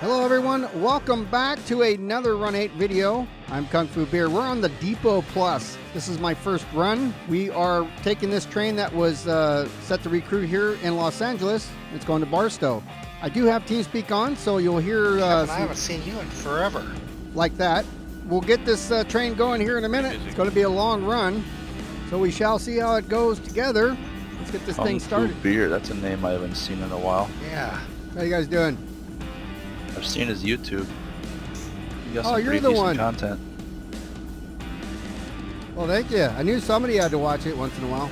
Hello everyone, welcome back to another Run 8 video. I'm Kung Fu Beer. We're on the Depot Plus. This is my first run. We are taking this train that was set to recruit here in Los Angeles. It's going to Barstow. I do have TeamSpeak on, so you'll hear I haven't seen you in forever. Like that. We'll get this train going here in a minute. It's going to be a long run, so we shall see how it goes together. Let's get this thing started. Kung Fu Beer, that's a name I haven't seen in a while. Yeah. How you guys doing? I've seen his YouTube. You got Oh, some you're pretty the decent one. content. Well, thank you. I knew somebody had to watch it once in a while.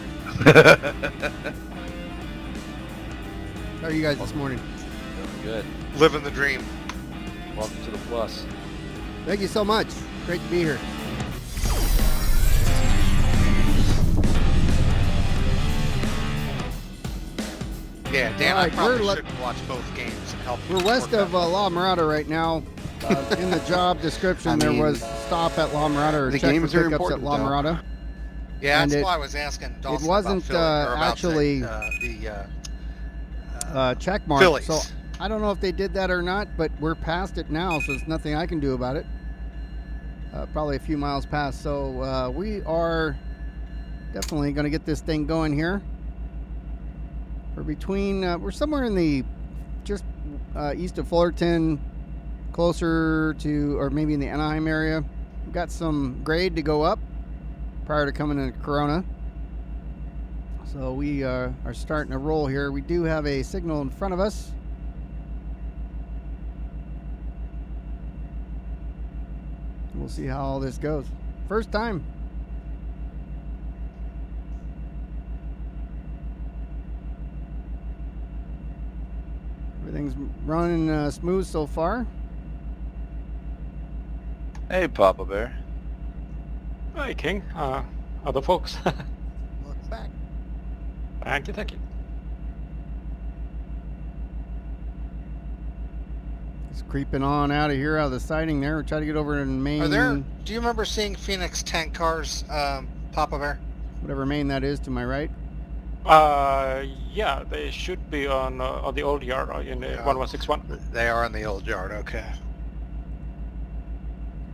How are you guys this morning? Doing good. Living the dream. Welcome to the Plus. Thank you so much. Great to be here. Yeah, Dan, All right, I probably we're should watch both games and help you. We're west of La Mirada right now. In the job description, there was stop at La Mirada or the check games for are pickups at important, La though. Mirada. Yeah, and that's why I was asking Dawson it wasn't about actually check mark. Phillies. So I don't know if they did that or not, but we're past it now, so there's nothing I can do about it. Probably a few miles past. So we are definitely going to get this thing going here. We're between, we're somewhere in the just east of Fullerton, closer to, or maybe in the Anaheim area. We've got some grade to go up prior to coming into Corona. So we are starting to roll here. We do have a signal in front of us. We'll see how all this goes. First time. Everything's running smooth so far. Hey, Papa Bear. Hi, King. Other folks. Welcome back. Thank you, thank you. Just creeping on out of here, out of the siding there. We'll try to get over in Maine. Do you remember seeing Phoenix tank cars, Papa Bear? Whatever Maine that is to my right. Yeah, they should be on the old yard in 1161. They are in the old yard, okay.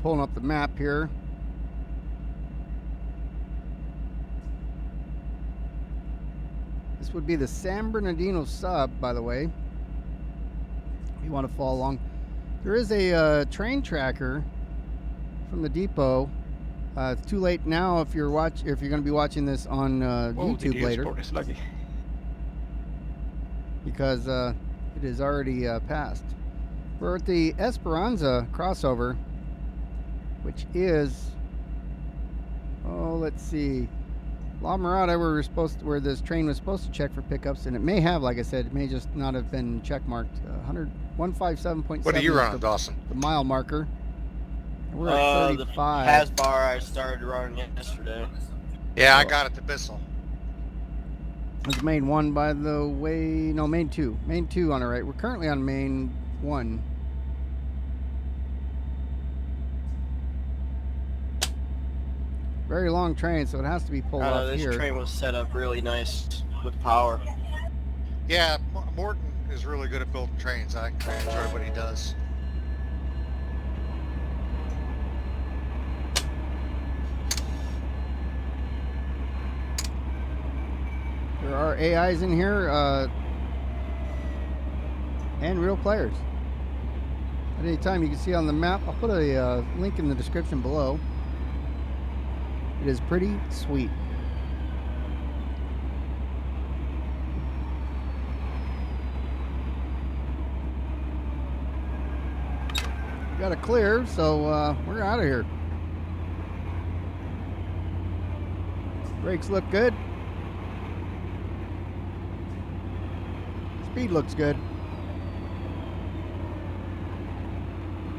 Pulling up the map here. This would be the San Bernardino Sub, by the way. If you want to follow along. There is a train tracker from the depot. It's too late now if you're going to be watching this on YouTube later, Is lucky. because it is already passed. We're at the Esperanza crossover, which is, let's see, La Mirada, where this train was supposed to check for pickups, and it may have, like I said, it may just not have been check marked. 157.7. What are you running, Dawson? The mile marker. We're at 35. The H-LACBAR I started running yesterday. Yeah, I got it to Bissell. It's main 1, by the way. No, main 2. Main 2 on the right. We're currently on main 1. Very long train, so it has to be pulled off This here. train was set up really nice with power. Yeah, Morton is really good at building trains. I enjoy what he does. There are AIs in here, and real players. At any time, you can see on the map. I'll put a link in the description below. It is pretty sweet. We got it clear, so we're out of here. Brakes look good. Speed looks good.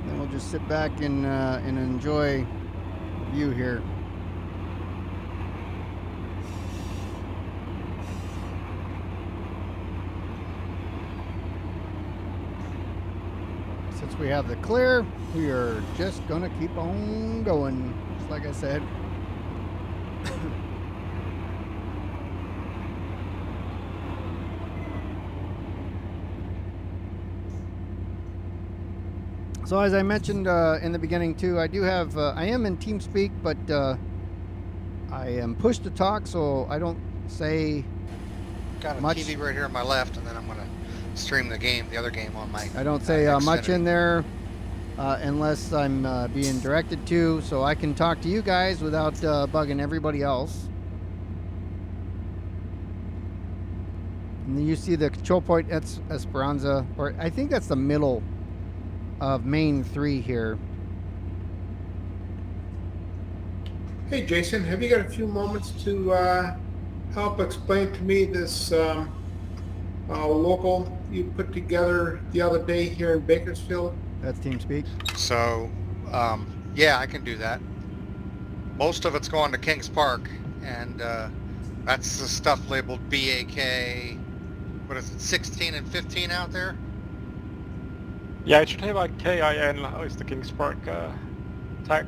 Then we'll just sit back and enjoy the view here. Since we have the clear, we are just gonna keep on going, just like I said. So as I mentioned in the beginning too, I do have, I am in TeamSpeak, but I am push to talk, so I don't say Got a much. TV right here on my left, and then I'm gonna stream the other game on my. I don't say much Xfinity. in there unless I'm being directed to, so I can talk to you guys without bugging everybody else. And then you see the control point Esperanza, or I think that's the middle of main 3 here. Hey, Jason, have you got a few moments to help explain to me this local you put together the other day here in Bakersfield? That's TeamSpeak. So, yeah, I can do that. Most of it's going to Kings Park, and that's the stuff labeled BAK. What is it, 16 and 15 out there? Yeah, it should have like KIN is the Kings Park tag.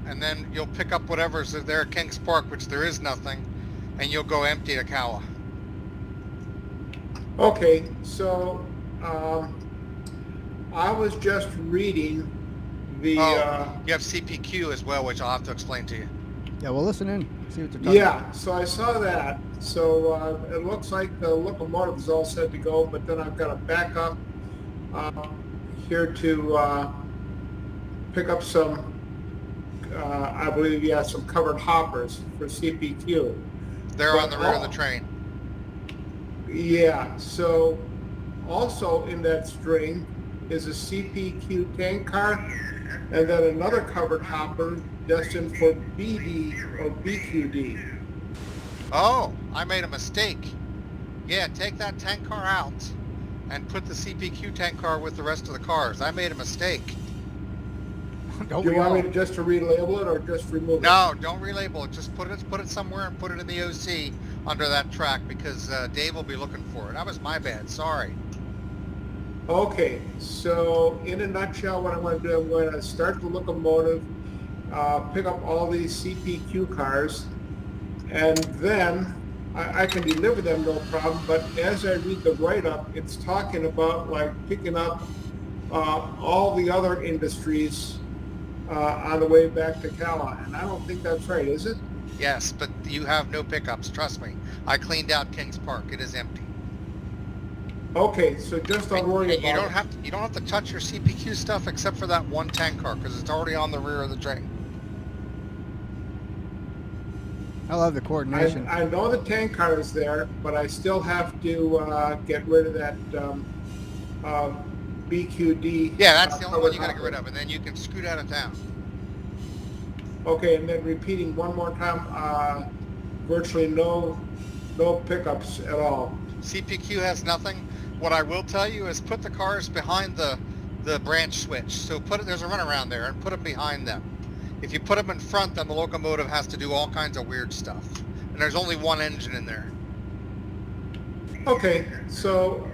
And then you'll pick up whatever's there at Kings Park, which there is nothing, and you'll go empty to Kawa. Okay, so I was just reading the... You have CPQ as well, which I'll have to explain to you. Yeah, well, listen in. See what they're talking about. Yeah, so I saw that. So it looks like the locomotive is all set to go, but then I've got to back up here to pick up some, I believe, yeah, some covered hoppers for CPQ. They're on the rear of the train. Yeah, so also in that string is a CPQ tank car, and then another covered hopper destined for BD or BQD. Oh, I made a mistake. Yeah, take that tank car out and put the CPQ tank car with the rest of the cars. I made a mistake. Don't Do we you want all? me to just to relabel it or just remove it? No, don't relabel it. Just put it somewhere and put it in the OC under that track, because Dave will be looking for it. That was my bad. Sorry. Okay, so in a nutshell, what I'm going to do, I'm going to start the locomotive, pick up all these CPQ cars, and then I can deliver them no problem, but as I read the write-up, it's talking about like picking up all the other industries on the way back to Cala, and I don't think that's right, is it? Yes, but you have no pickups. Trust me. I cleaned out Kings Park. It is empty. Okay, so just don't worry And you about don't it. have to touch your CPQ stuff except for that one tank car, because it's already on the rear of the train. I love the coordination. I know the tank car is there, but I still have to get rid of that BQD. Yeah, that's the only one covered you got to get hopper. rid of, and then you can scoot out of town. Okay, and then repeating one more time, virtually no pickups at all. CPQ has nothing. What I will tell you is put the cars behind the branch switch. So there's a runaround there, and put them behind them. If you put them in front, then the locomotive has to do all kinds of weird stuff. And there's only one engine in there. Okay, so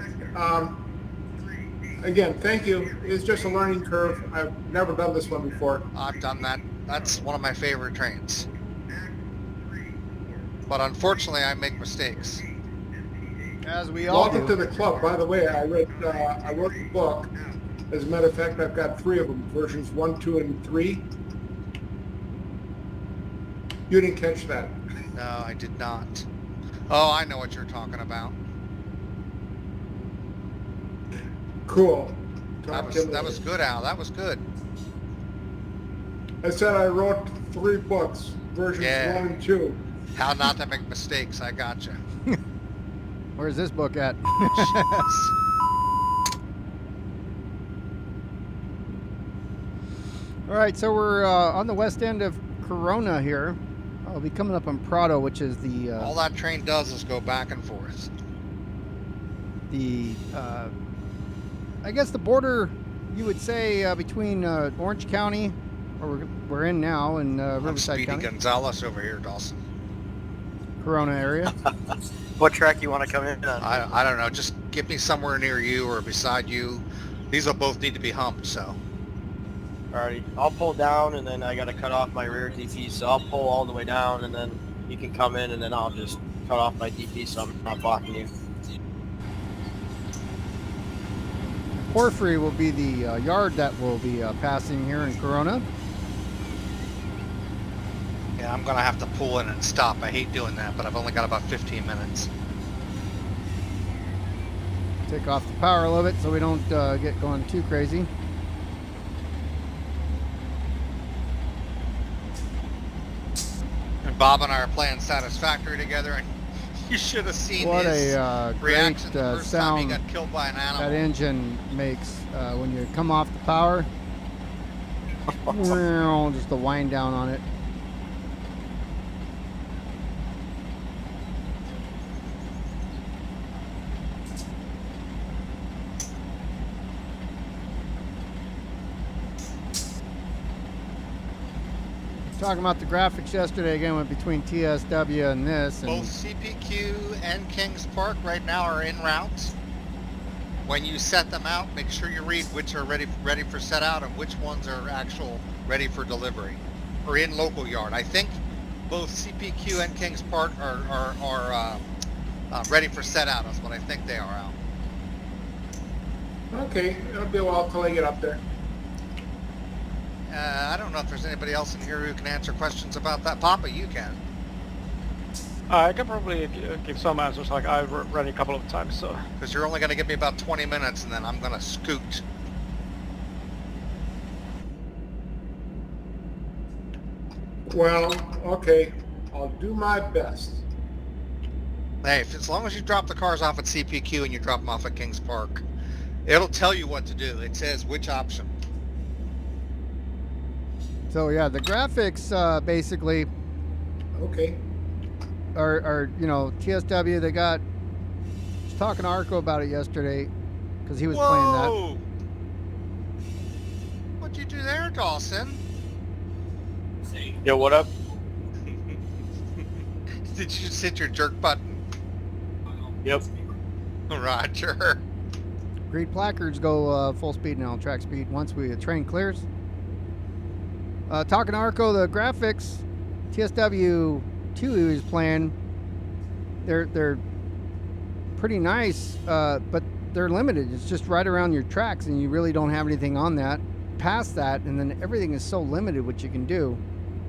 again, thank you. It's just a learning curve. I've never done this one before. I've done that. That's one of my favorite trains. But unfortunately, I make mistakes. As we all Welcome to do. the club. By the way, I wrote the book. As a matter of fact, I've got 3 of them, versions 1, 2, and 3. You didn't catch that. No, I did not. Oh, I know what you're talking about. Cool. That was good, Al. That was good. I said I wrote 3 books, versions Yeah. 1 and 2. How not to make mistakes. I gotcha. Where's this book at? All right, so we're on the west end of Corona here. I'll be coming up on Prado, which is the All that train does is go back and forth. I guess the border, you would say, between Orange County, where we're in now, and I'm Riverside Speedy County, Gonzalez over here, Dawson. Corona area. What track you want to come in on? I don't know. Just get me somewhere near you or beside you. These will both need to be humped, so. Alrighty, I'll pull down and then I got to cut off my rear DP, so I'll pull all the way down and then you can come in and then I'll just cut off my DP so I'm not blocking you. Porphyry will be the yard that will be passing here in Corona. Yeah, I'm gonna have to pull in and stop. I hate doing that, but I've only got about 15 minutes. Take off the power a little bit so we don't get going too crazy. And Bob and I are playing Satisfactory together, and you should have seen What his a great reaction the first time he sound got killed by an animal. that engine makes when you come off the power. Just the wind down on it. Talking about the graphics yesterday again, went between TSW and this. And Both CPQ and Kings Park right now are in routes. When you set them out, make sure you read which are ready for set out and which ones are actual ready for delivery or in local yard. I think both CPQ and Kings Park are ready for set out. That's what I think they are out. Okay, it'll be a while till I get up there. I don't know if there's anybody else in here who can answer questions about that. Papa, you can. I can probably give some answers. Like I've run a couple of times, so. Because you're only going to give me about 20 minutes, and then I'm going to scoot. Well, okay, I'll do my best. Hey, as long as you drop the cars off at CPQ and you drop them off at Kings Park, it'll tell you what to do. It says which option. so yeah, the graphics basically Okay. are you know, TSW. They got. I was talking to Arco about it yesterday because he was playing that. Whoa! What'd you do there, Dawson? Yo, what up? Did you just hit your jerk button? Yep. Roger. Green placards go full speed now, track speed, once the train clears. Talking to Arco, the graphics, TSW 2 he was playing, they're pretty nice, but they're limited. It's just right around your tracks, and you really don't have anything on that. Past that, and then everything is so limited what you can do.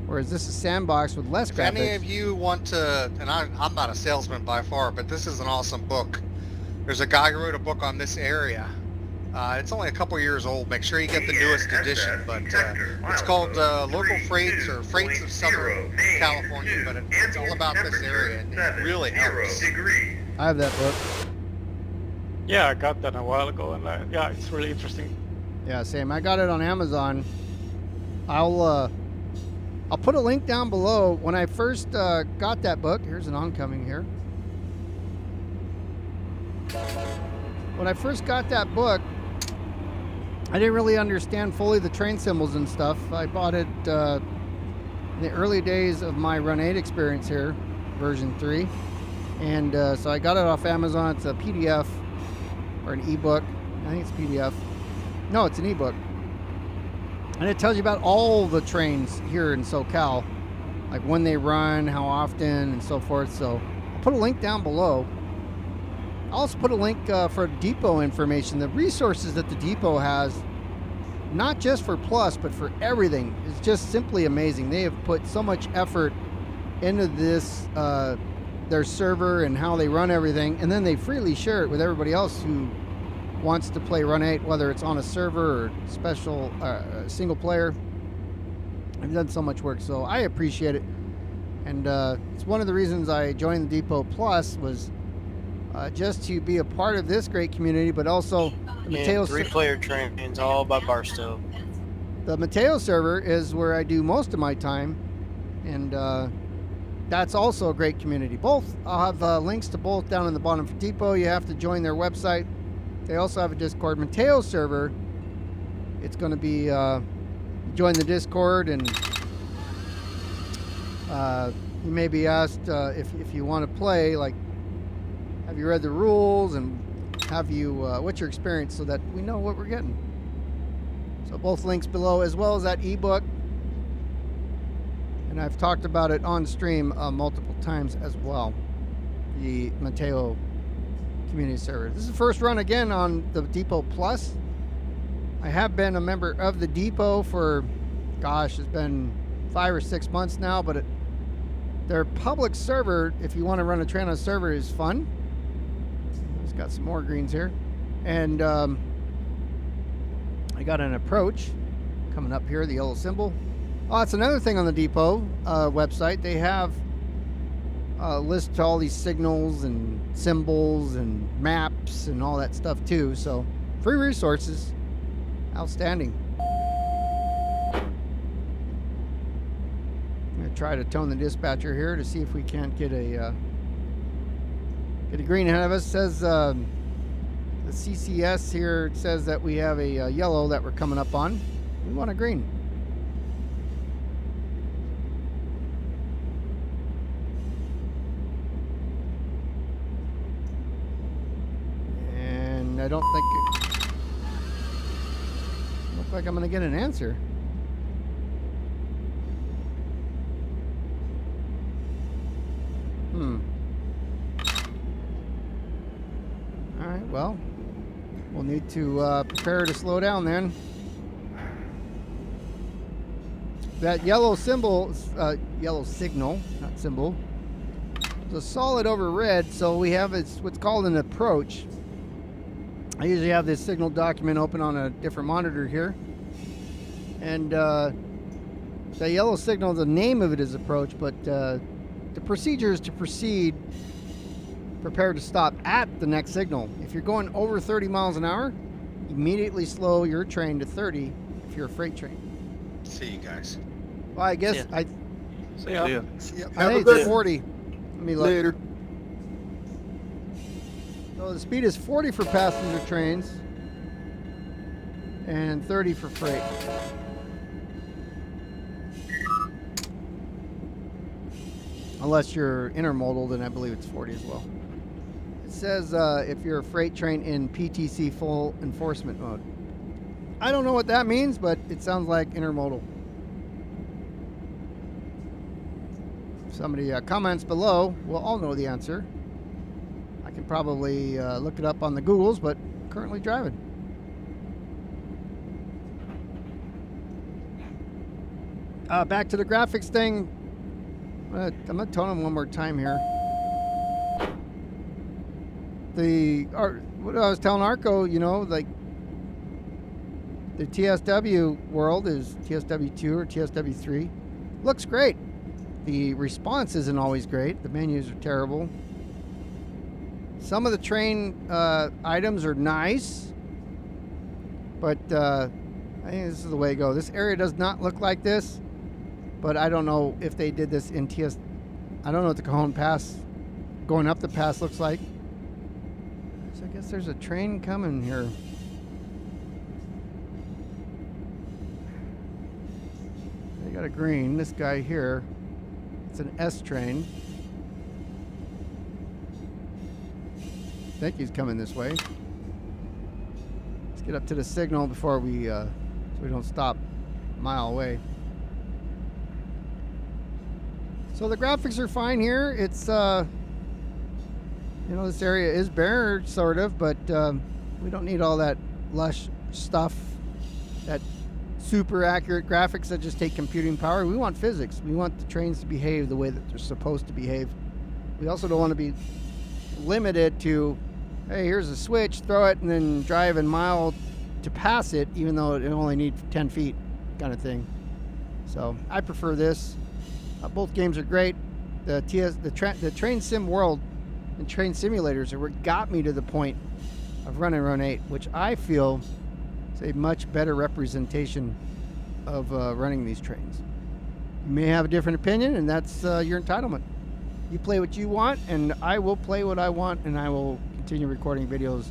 Whereas this is sandbox with less If graphics. any of you want to, and I'm not a salesman by far, but this is an awesome book. There's a guy who wrote a book on this area. It's only a couple years old. Make sure you get the newest edition, but it's called Local Freights or Freights of Southern California, but it's all about this area, and it really helps. I have that book. Yeah, I got that a while ago, and yeah, it's really interesting. Yeah, same. I got it on Amazon. I'll put a link down below. When I first got that book, here's an oncoming here. When I first got that book, I didn't really understand fully the train symbols and stuff. I bought it in the early days of my Run 8 experience here, version 3. And so I got it off Amazon. It's a PDF or an ebook. I think it's PDF. No, it's an ebook. And it tells you about all the trains here in SoCal, like when they run, how often, and so forth. So I'll put a link down below. I'll also put a link for depot information. The resources that the depot has, not just for Plus, but for everything, is just simply amazing. They have put so much effort into this, their server and how they run everything, and then they freely share it with everybody else who wants to play Run 8, whether it's on a server or special single player. I've done so much work, so I appreciate it. And it's one of the reasons I joined the Depot Plus was just to be a part of this great community, but also the Mateo 3-player trains, all by Barstow. The Mateo server is where I do most of my time, and that's also a great community. Both, I'll have links to both down in the bottom for Depot. You have to join their website. They also have a Discord. Mateo server, it's going to be join the Discord, and you may be asked if you want to play, like, have you read the rules, and have you what's your experience, so that we know what we're getting. So both links below, as well as that ebook, and I've talked about it on stream multiple times as well, the Mateo community server. This is the first run again on the Depot Plus. I have been a member of the depot for, gosh, it's been 5 or 6 months now, but their public server, if you want to run a train on a server, is fun. It's got some more greens here. And I got an approach coming up here, the yellow symbol. Oh, that's another thing on the depot website. They have a list to all these signals and symbols and maps and all that stuff too. So free resources. Outstanding. I'm going to try to tone the dispatcher here to see if we can't get a green ahead of us. It says the CCS here says that we have a yellow that we're coming up on. We want a green. And I don't think it looks like I'm going to get an answer. All right, well, we'll need to prepare to slow down then. That yellow symbol, yellow signal, not symbol, is a solid over red, so we have what's called an approach. I usually have this signal document open on a different monitor here. And the yellow signal, the name of it is approach, but the procedure is to proceed, prepare to stop at the next signal. If you're going over 30 miles an hour, immediately slow your train to 30 if you're a freight train. See you guys. Well, I guess See ya. I think it's 40. Let me look. Later. So the speed is 40 for passenger trains and 30 for freight. Unless you're intermodal, then I believe it's 40 as well. It says if you're a freight train in PTC full enforcement mode. I don't know what that means, but it sounds like intermodal. If somebody comments below, we'll all know the answer. I can probably look it up on the Googles, but currently driving. Back to the graphics thing. I'm going to tone them one more time here. What I was telling Arco, you know, like the TSW world is TSW2 or TSW3. Looks great. The response isn't always great. The menus are terrible. Some of the train items are nice, but I think this is the way to go. This area does not look like this, but I don't know if they did this in I don't know what the Cajon Pass, going up the pass, looks like. So I guess there's a train coming here. They got a green. This guy here, it's an S train. I think he's coming this way. Let's get up to the signal before so we don't stop a mile away. So the graphics are fine here. It's you know, this area is bare, sort of, but we don't need all that lush stuff, that super accurate graphics that just take computing power. We want physics. We want the trains to behave the way that they're supposed to behave. We also don't want to be limited to, hey, here's a switch, throw it, and then drive a mile to pass it, even though it only needs 10 feet kind of thing. So I prefer this. Both games are great. The train sim world and train simulators are what got me to the point of Run and Run 8, which I feel is a much better representation of running these trains. You may have a different opinion, and that's your entitlement. You play what you want, and I will play what I want, and I will continue recording videos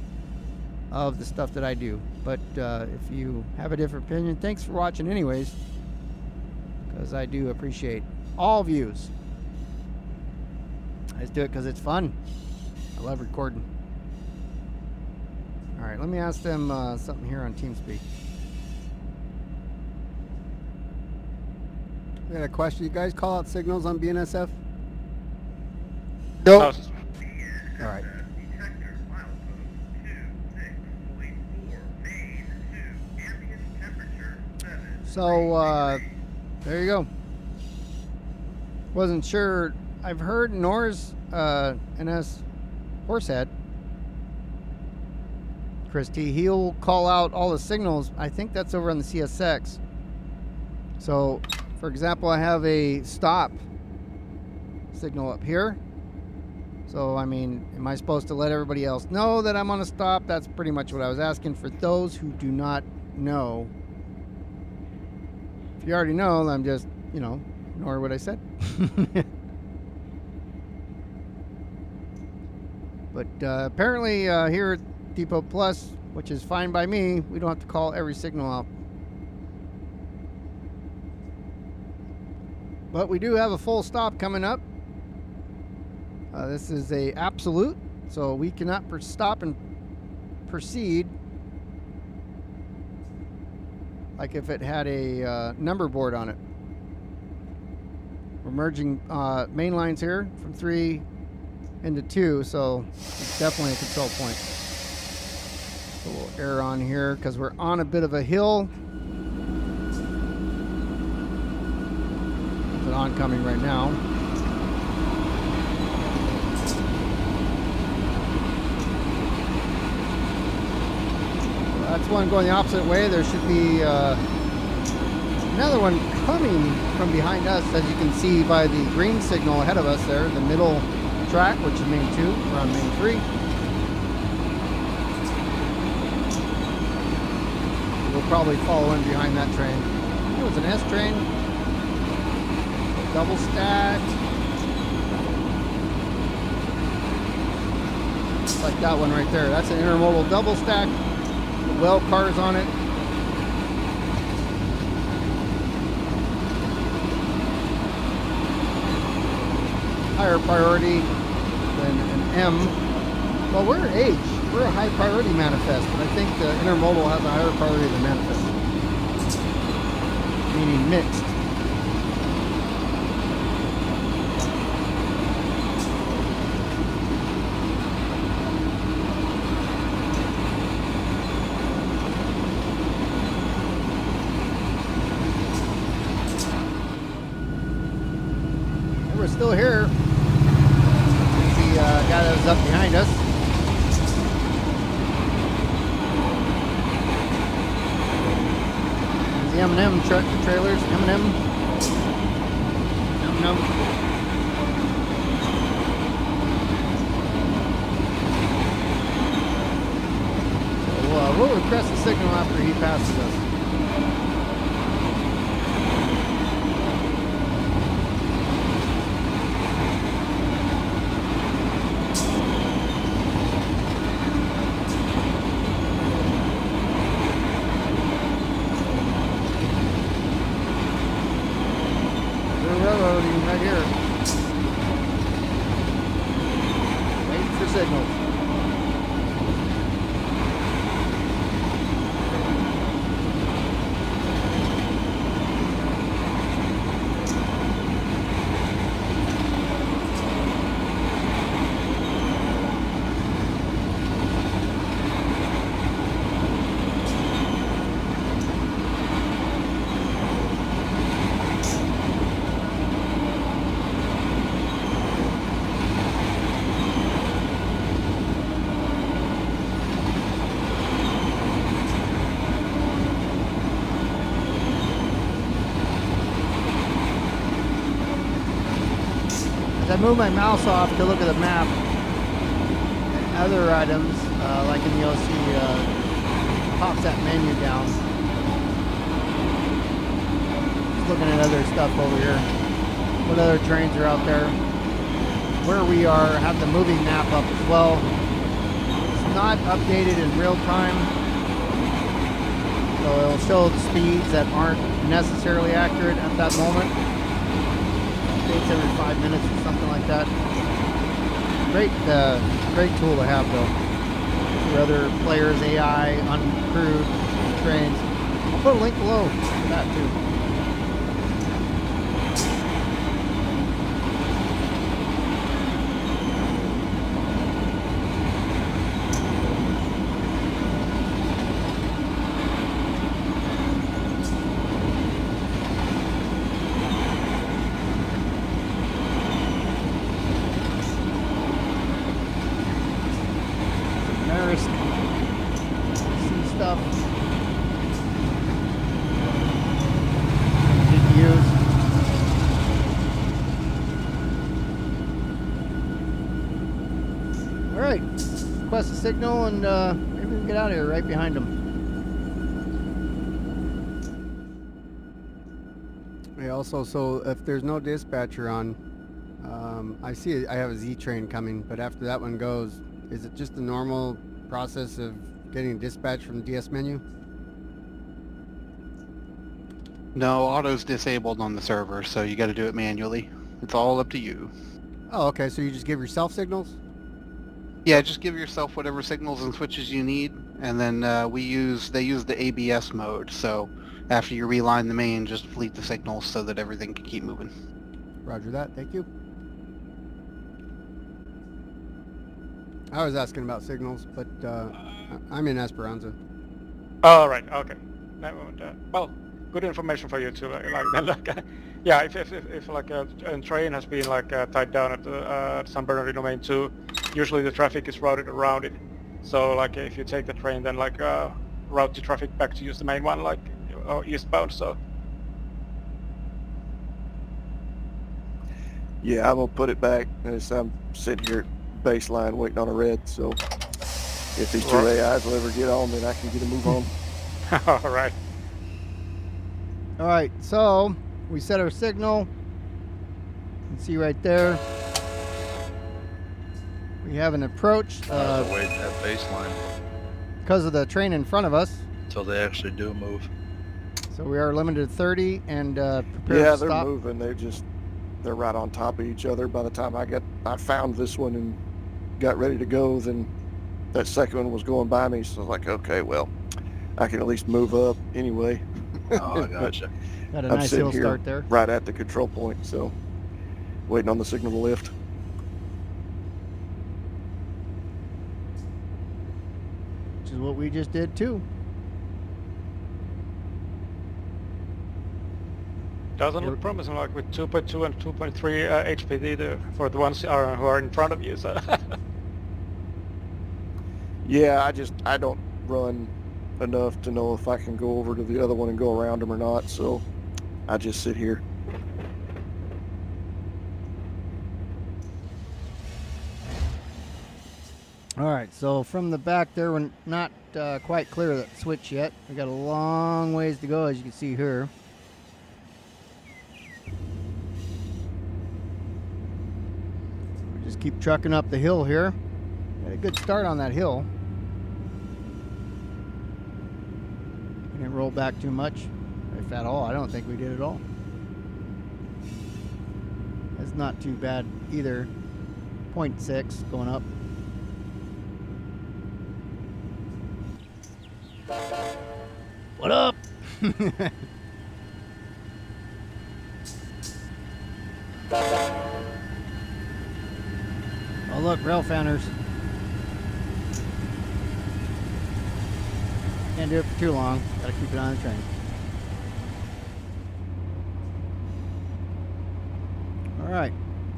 of the stuff that I do. But if you have a different opinion, thanks for watching anyways, because I do appreciate all views. I just do it because it's fun. I love recording. All right, let me ask them something here on TeamSpeak. I got a question. You guys call out signals on BNSF? No. All right. So there you go. Wasn't sure. I've heard Nor's NS Horsehead, Christy, he'll call out all the signals. I think that's over on the CSX. So, for example, I have a stop signal up here. So, I mean, am I supposed to let everybody else know that I'm on a stop? That's pretty much what I was asking for those who do not know. If you already know, I'm just, you know, ignore what I said. But apparently here at Depot Plus, which is fine by me, we don't have to call every signal out. But we do have a full stop coming up. This is a absolute, so we cannot stop and proceed like if it had a number board on it. We're merging main lines here from 3 into 2, so it's definitely a control point. A little air on here because we're on a bit of a hill. There's an oncoming right now. That's one going the opposite way. There should be another one coming from behind us, as you can see by the green signal ahead of us there, the middle track, which is main 2. We're on main 3. We'll probably follow in behind that train. It was an S train. Double stack. Just like that one right there. That's an intermodal double stack. Well cars on it. Higher priority than an M. Well, we're H. We're a high priority manifest, but I think the intermodal has a higher priority than manifest. Meaning mixed. And we're still here. The guy that was up behind us. The M&M trailers, M&M. So we'll request the signal after he passes us. Right here. Wait for signals. I move my mouse off to look at the map and other items, like in the OC, pops that menu down. Just looking at other stuff over here. What other trains are out there? Where we are, have the moving map up as well. It's not updated in real time, so it'll show the speeds that aren't necessarily accurate at that moment. Updates every 5 minutes or something like that. Great tool to have though. For other players, AI, uncrewed trains. I'll put a link below for that too. All right, request a signal, and maybe we can get out of here right behind them. Hey, also, so if there's no dispatcher on, I see I have a Z train coming, but after that one goes, is it just the normal process of getting dispatch from the DS menu? No, auto's disabled on the server, so you got to do it manually. It's all up to you. Oh, okay, so you just give yourself signals? Yeah, just give yourself whatever signals and switches you need, and then they use the ABS mode, so after you reline the main, just fleet the signals so that everything can keep moving. Roger that, thank you. I was asking about signals, but I'm in Esperanza. All right. Okay. Never mind. Well, good information for you too. Yeah. If like a train has been like tied down at the San Bernardino main too, usually the traffic is routed around it. So like if you take the train, then like route the traffic back to use the main one, like eastbound. So. Yeah, I'm gonna put it back as I'm sitting here at baseline waiting on a red. So if these two AIs will ever get on, then I can get a move on. All right. All right, so we set our signal. You can see right there. We have an approach Wait at baseline because of the train in front of us. until they actually do move. So we are limited to 30 and prepare Yeah, to they're stop. moving. They're right on top of each other. By the time I found this one and got ready to go, then that second one was going by me. So I was like, okay, well, I can at least move up anyway. Oh, I gotcha. Got a I'm nice sitting hill here start there. right at the control point, so waiting on the signal to lift. Which is what we just did too. Doesn't look promising, like with 2.2 and 2.3 HPD for the ones who are in front of you. So. Yeah, I don't run enough to know if I can go over to the other one and go around them or not, so I just sit here. All right, so from the back there, we're not quite clear of that switch yet. We got a long ways to go, as you can see here. We just keep trucking up the hill here. Got a good start on that hill. We didn't roll back too much, if at all. I don't think we did at all. That's not too bad either. 0.6 going up. What up? Oh look, rail fanners. Can't do it for too long. Gotta keep it on the train. Alright.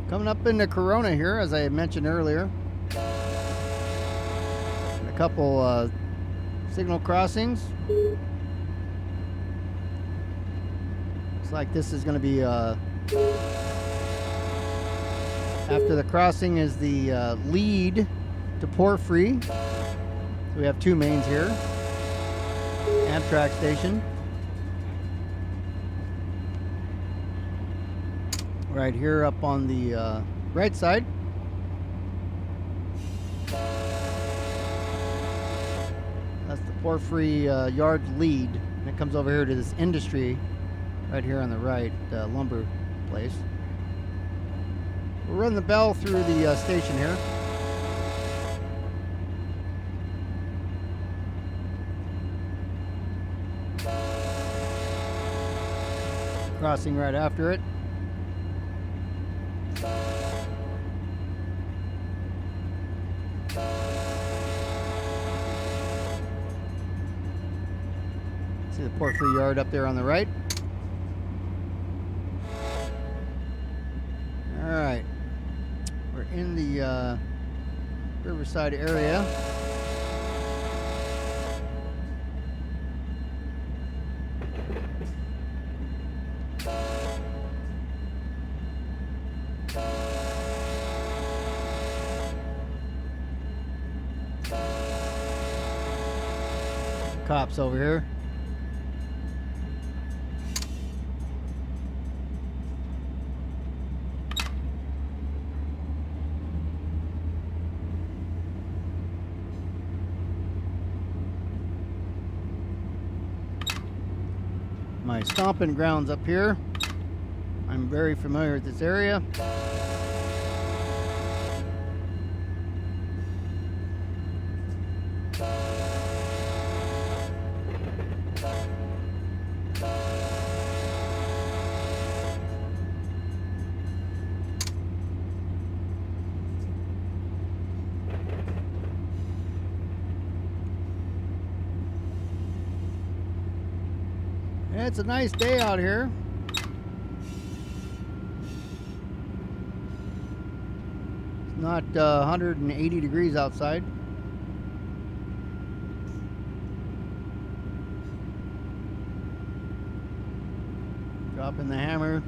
Coming up into Corona here, as I mentioned earlier. A couple signal crossings. Looks like this is going to be after the crossing is the lead to Porphyry. So we have two mains here. Amtrak station. Right here up on the right side. That's the Porphyry Yard lead. And it comes over here to this industry right here on the right, lumber place. We'll run the bell through the station here. Crossing right after it. See the Porphyry Yard up there on the right. All right, we're in the Riverside area. cops over here. My stomping grounds up here. I'm very familiar with this area. It's a nice day out here. It's not 180 degrees outside. Dropping the hammer.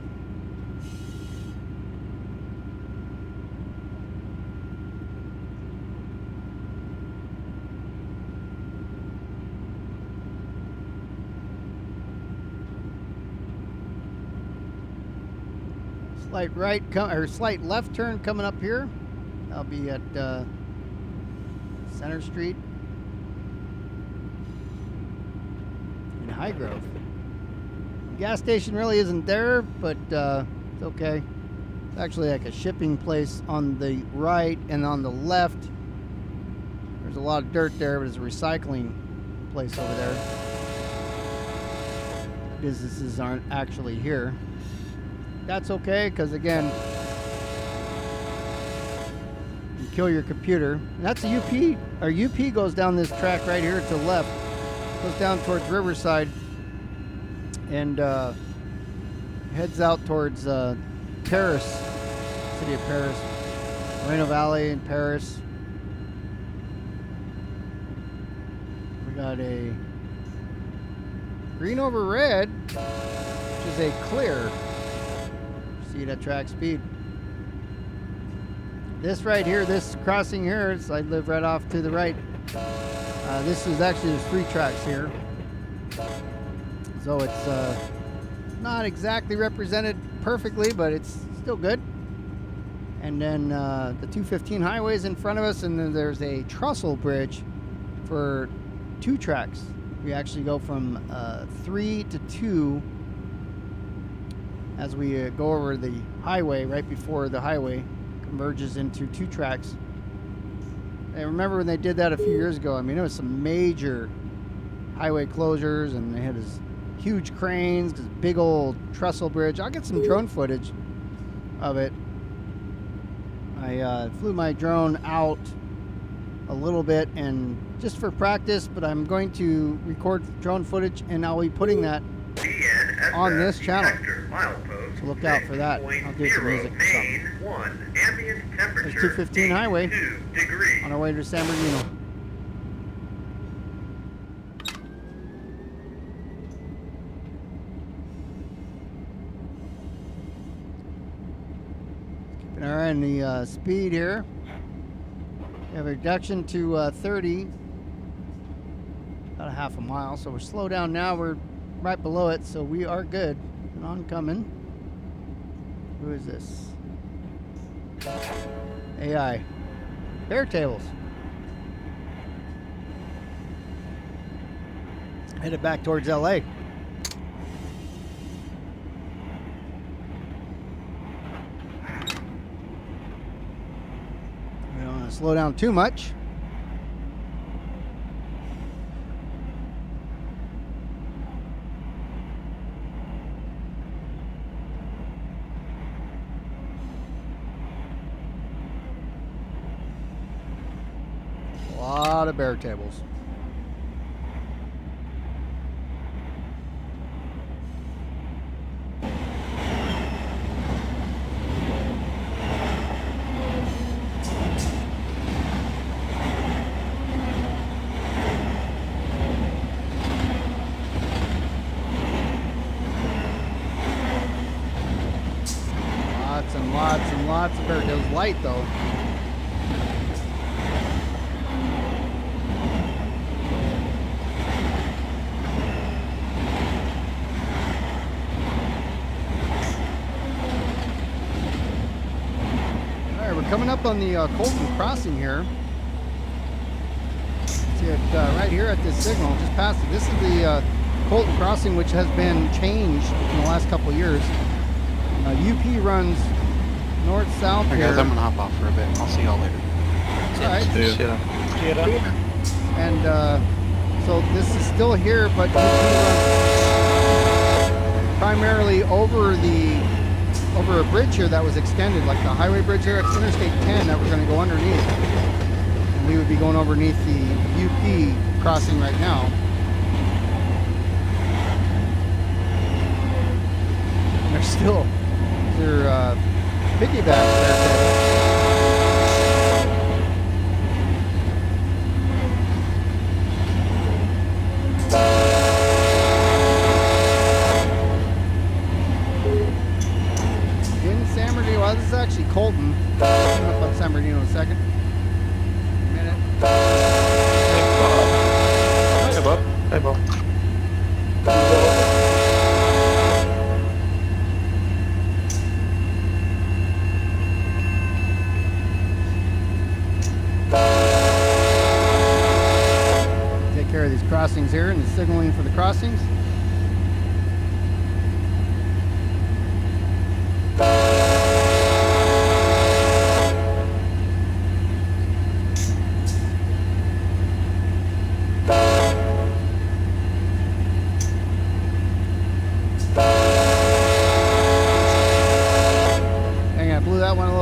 Slight right or slight left turn coming up here. I'll be at Center Street in Highgrove. Gas station really isn't there, but it's okay. It's actually like a shipping place on the right, and on the left there's a lot of dirt there, but it's a recycling place over there. Businesses aren't actually here. That's okay, because again, you kill your computer. And that's a UP. Our UP goes down this track right here to the left, goes down towards Riverside, and heads out towards Paris, city of Paris, Moreno Valley and Paris. We got a green over red, which is a clear. See it at track speed. This right here, this crossing here, I live right off to the right. This is actually, there's 3 tracks here. So it's not exactly represented perfectly, but it's still good. And then the 215 highway is in front of us, and then there's a Trussell Bridge for 2 tracks. We actually go from 3 to 2 as we go over the highway. Right before the highway converges into 2 tracks. I remember when they did that a few years ago. I mean, it was some major highway closures, and they had this huge cranes, this big old Trussell Bridge. I'll get some drone footage of it. I flew my drone out a little bit, and just for practice, but I'm going to record drone footage, and I'll be putting that on this channel. So look out for that. I'll do some music or something. There's 215 highway on our way to San Bernardino. Keeping our eye on the speed here. We have a reduction to 30, about a half a mile. So we're slow down now. We're right below it, so we are good. And oncoming. Who is this? AI. Bear tables. Headed back towards LA. We don't want to slow down too much. A lot of bear tables. Lots and lots and lots of bear tables. Light though. up on the Colton Crossing here. See it right here at this signal, just past it. This is the Colton Crossing, which has been changed in the last couple of years. UP runs north-south Hey here. guys, I'm gonna hop off for a bit. I'll see y'all later. All right. See ya. And so this is still here, but UP runs primarily over a bridge here that was extended, like the highway bridge here. It's Interstate 10 that we're going to go underneath. And we would be going underneath the UP crossing right now. And they're still, they're piggybacks there. Well, this is actually Colton. I'll come up on San Bernardino in a second. A minute. Hey, Bob. Hey, Bob. Take care of these crossings here and the signaling for the crossings.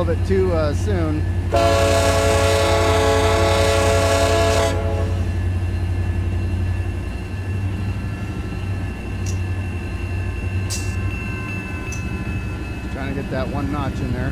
Bit too soon. Trying to get that one notch in there.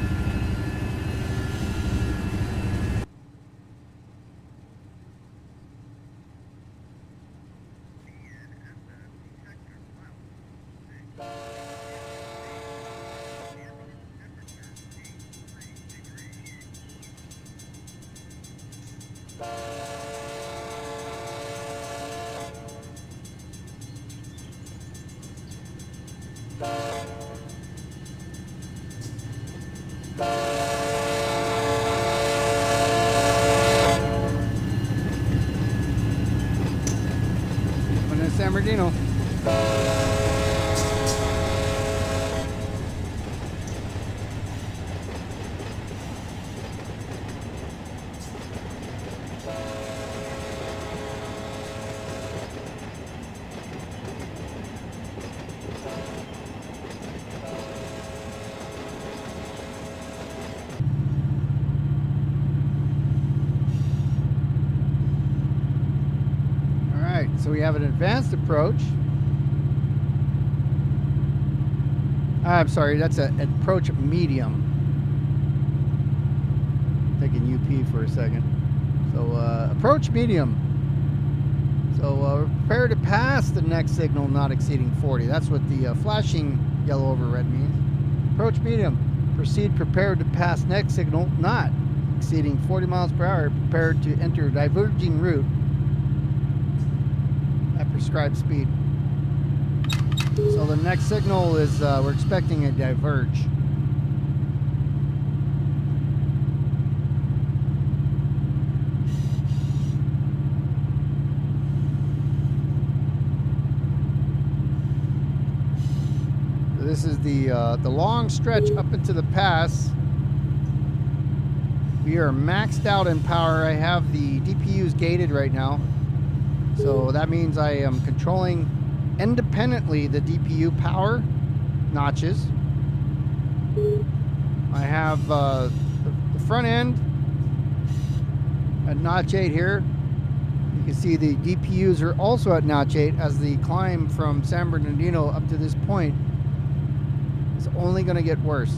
San Bernardino. So we have an advanced approach. I'm sorry, that's an approach medium. Taking UP for a second. So approach medium. So prepare to pass the next signal not exceeding 40. That's what the flashing yellow over red means. Approach medium. Proceed prepared to pass next signal not exceeding 40 miles per hour. Prepared to enter diverging route. Prescribed speed. So the next signal is we're expecting a diverge. So this is the long stretch up into the pass. We are maxed out in power. I have the DPUs gated right now. So that means I am controlling independently the DPU power notches. I have the front end at notch 8 here. You can see the DPUs are also at notch 8 as the climb from San Bernardino up to this point is only going to get worse.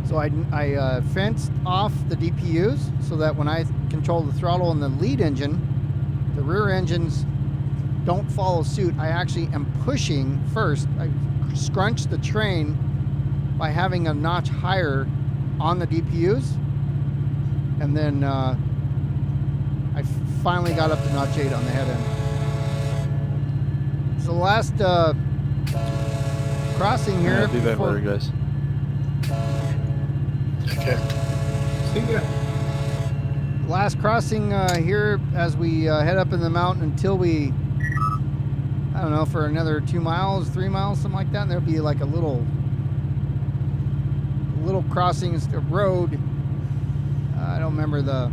So I fenced off the DPUs so that when I control the throttle and the lead engine, the rear engines don't follow suit. I actually am pushing first. I scrunch the train by having a notch higher on the DPUs. And then I finally got up to notch 8 on the head end. So the last crossing here. Be back later, guys. Okay. See ya. Last crossing here as we head up in the mountain until we, I don't know, for another 2 miles, 3 miles, something like that. And there'll be like a little crossing, a road. I don't remember the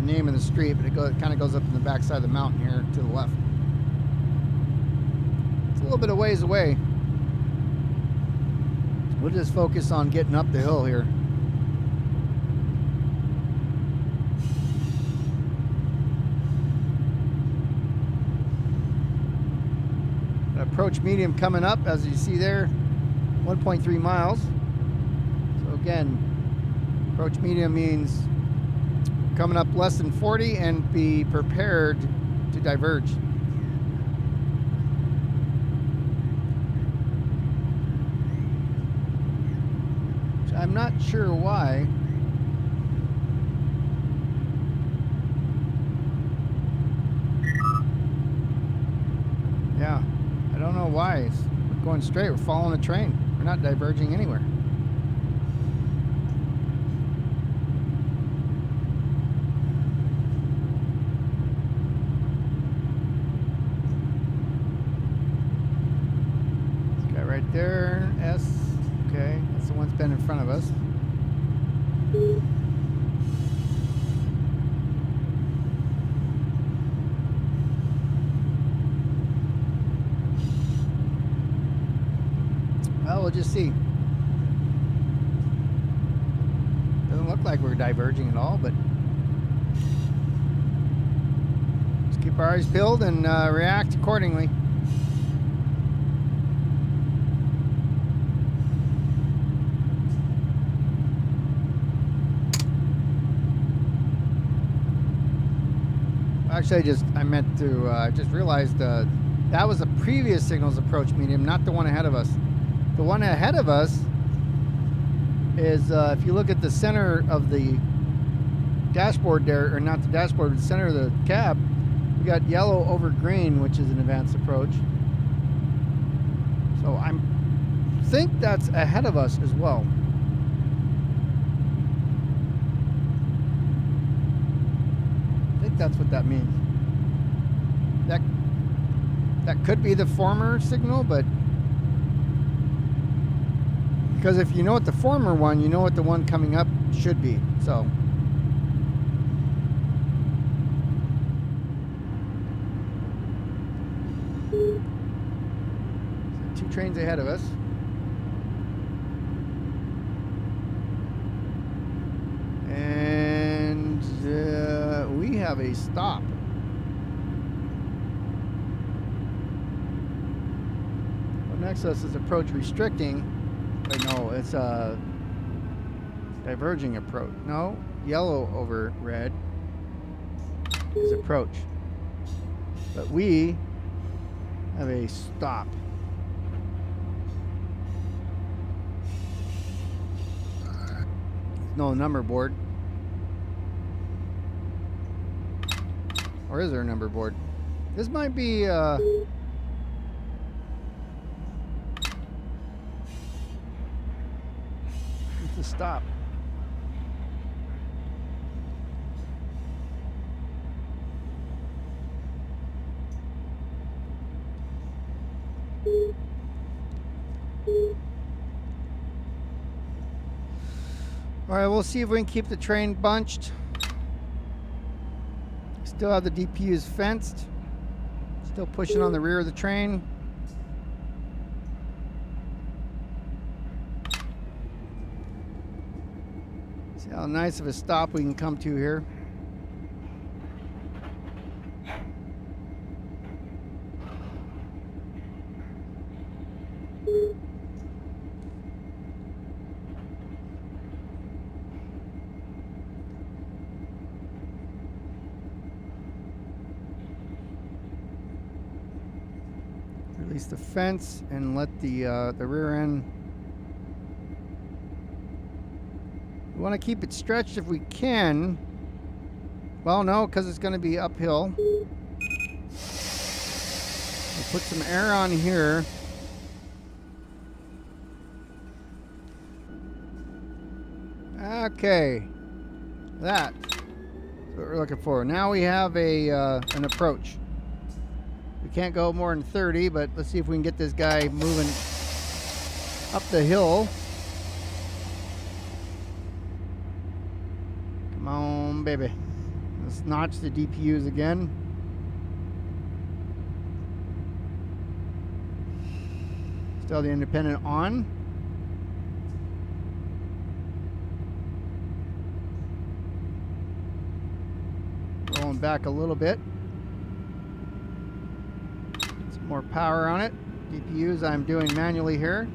name of the street, but it kind of goes up in the backside of the mountain here to the left. It's a little bit of ways away. We'll just focus on getting up the hill here. Approach medium coming up, as you see there, 1.3 miles. So again, approach medium means coming up less than 40 and be prepared to diverge. Which I'm not sure why. Yeah. I don't know why. We're going straight. We're following a train. We're not diverging anywhere. This guy right there, S. Okay, that's the one that's been in front of us. Well, we'll just see. Doesn't look like we're diverging at all, but just keep our eyes peeled and react accordingly. Actually, I just realized that was the previous signal's approach medium, not the one ahead of us. The one ahead of us is, if you look at the center of the dashboard there, or not the dashboard, but the center of the cab, we got yellow over green, which is an advanced approach. So I think that's ahead of us as well. I think that's what that means. That could be the former signal, but because if you know what the former one, you know what the one coming up should be. So two trains ahead of us. And we have a stop. Well, next to us is approach restricting. Wait, no, it's a diverging approach. No, yellow over red is approach. But we have a stop. No number board. Or is there a number board? This might be to stop. All right, we'll see if we can keep the train bunched. Still have the DPUs fenced. Still pushing on the rear of the train. See how nice of a stop we can come to here. Release the fence and let the rear end. We want to keep it stretched if we can. Well, no, because it's going to be uphill. We'll put some air on here. Okay. That's what we're looking for. Now we have a an approach. We can't go more than 30, but let's see if we can get this guy moving up the hill. Come on, baby. Let's notch the DPUs again. Still the independent on. Rolling back a little bit. Some more power on it. DPUs I'm doing manually here.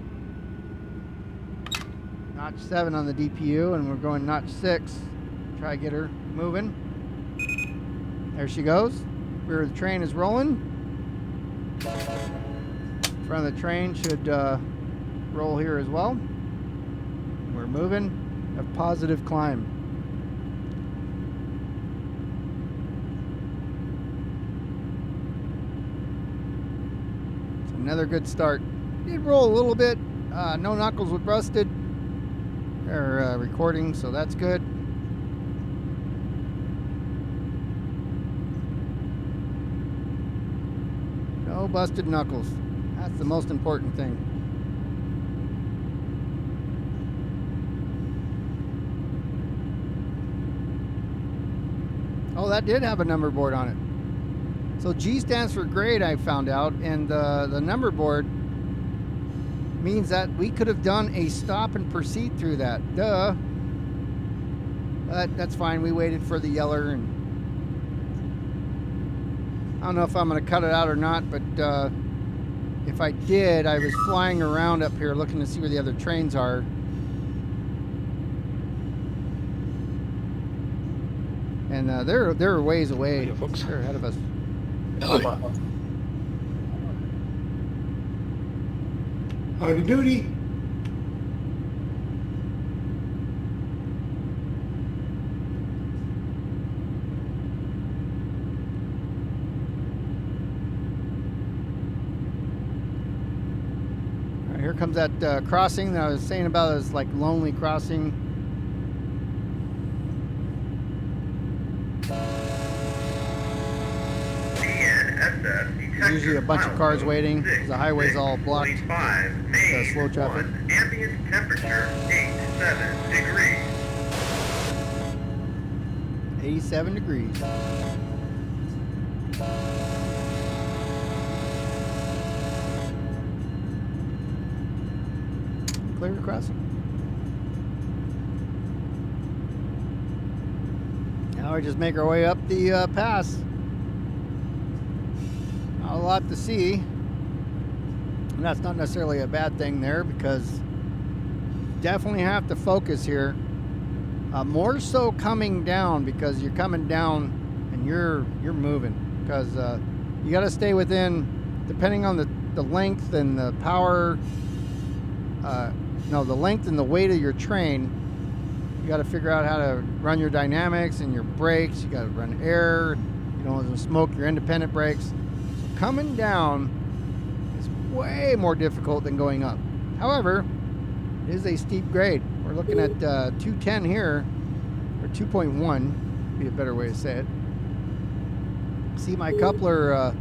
Notch 7 on the DPU, and we're going notch 6. Try to get her moving. There she goes. Rear of the train is rolling. Front of the train should roll here as well. We're moving. A positive climb. So another good start. Did roll a little bit. No knuckles with rusted. They're recording, so that's good. No busted knuckles. That's the most important thing. Oh, that did have a number board on it. So G stands for grade, I found out, and the number board means that we could have done a stop and proceed through that. Duh. But that's fine. We waited for the yeller, and I don't know if I'm going to cut it out or not, but if I did, I was flying around up here looking to see where the other trains are. And they're ways away. They're ahead of us. Howdy doody. All right, here comes that crossing that I was saying about. It's like lonely crossing. There's usually a bunch of cars waiting because the highway's all blocked with slow traffic. Ambient temperature 87 degrees. 87 degrees. Clear crossing. Now we just make our way up the pass. Not a lot to see, and that's not necessarily a bad thing there, because you definitely have to focus here. More so coming down, because you're coming down and you're moving, because you got to stay within, depending on the length and the power, the length and the weight of your train. You got to figure out how to run your dynamics and your brakes. You got to run air. You don't want to smoke your independent brakes. Coming down is way more difficult than going up. However, it is a steep grade. We're looking at 210 here, or 2.1 would be a better way to say it. See my coupler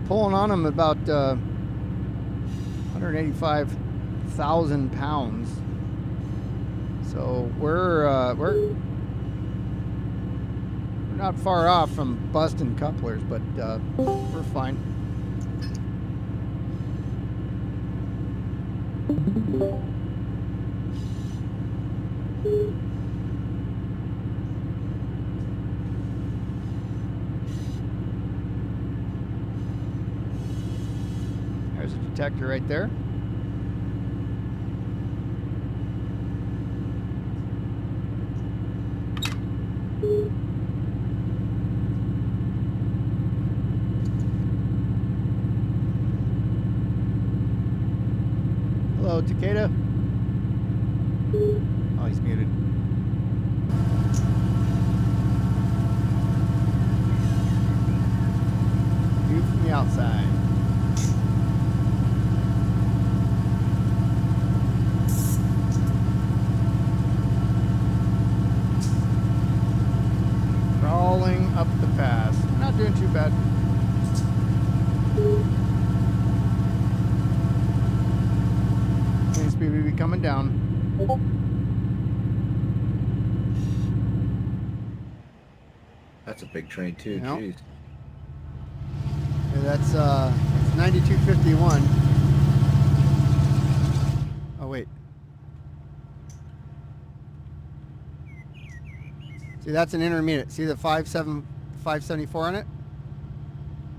pulling on them about 185,000 pounds. So we're not far off from busting couplers, but we're fine. There's a detector right there. Hello, Takeda. Oh, he's muted. View from the outside. rolling up the pass. Not doing too bad. Train speed will be coming down. That's a big train too. Yep. Jeez. Yeah, that's it's 9251. Oh wait. See, that's an intermediate. See the 574 on it?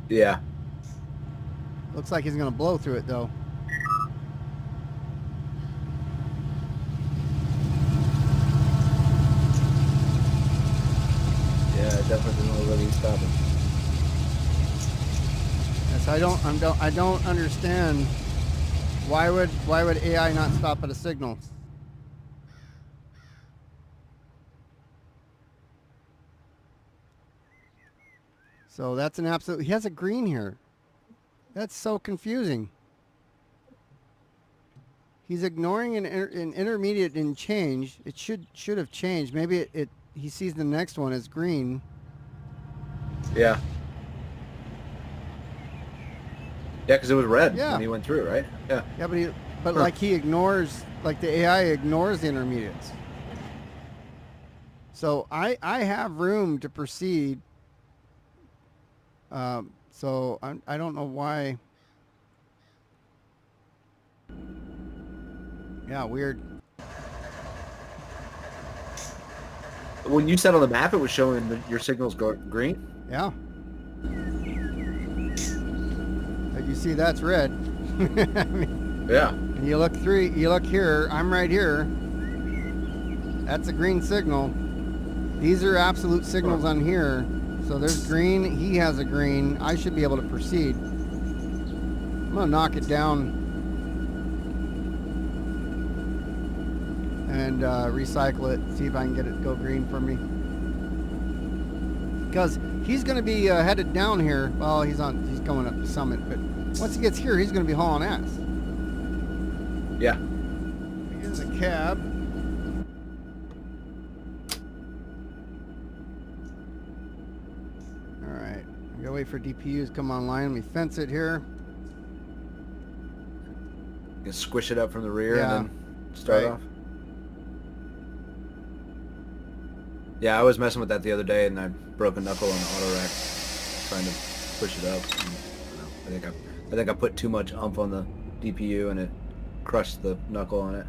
Yeah. Looks like he's gonna blow through it though. Yeah, it definitely didn't look like he's stopping. Yes, I don't understand why would AI not stop at a signal? So that's an absolute. He has a green here. That's so confusing. He's ignoring an intermediate in change. It should have changed. Maybe he sees the next one as green. Yeah. Yeah, because it was red Yeah. when he went through, right? Yeah. Yeah, but like he ignores, like the AI ignores the intermediates. So I have room to proceed. So I don't know why. Yeah, weird. When you said on the map, it was showing that your signals go green. Yeah. But you see, that's red. I mean, Yeah. and you look here. I'm right here. That's a green signal. These are absolute signals on here. So there's green. He has a green. I should be able to proceed. I'm gonna knock it down and recycle it. See if I can get it go green for me. Because he's going to be headed down here. Well, he's going up the summit, but once he gets here, he's going to be hauling ass. Yeah. Here's the cab. All right, I gotta wait for DPUs to come online. Let me fence it here. You can squish it up from the rear Yeah. and then start Right. off. Yeah, I was messing with that the other day, and I broke a knuckle on the auto rack trying to push it up. And I think I put too much oomph on the DPU, and it crushed the knuckle on it.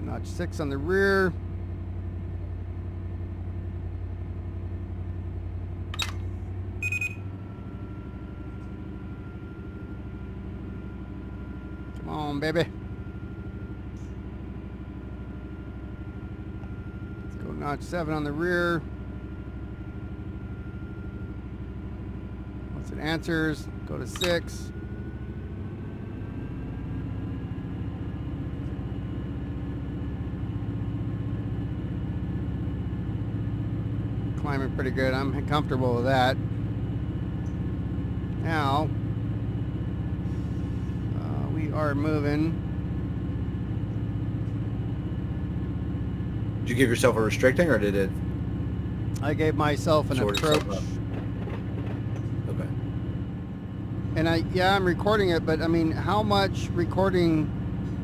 Notch 6 on the rear. Come on, baby. Let's go notch 7 on the rear. Once it answers, go to 6. Climbing pretty good. I'm comfortable with that. Now, we are moving. Did you give yourself a restricting, or did it I gave myself an sort itself approach. up? Okay. And I'm recording it, but I mean, how much recording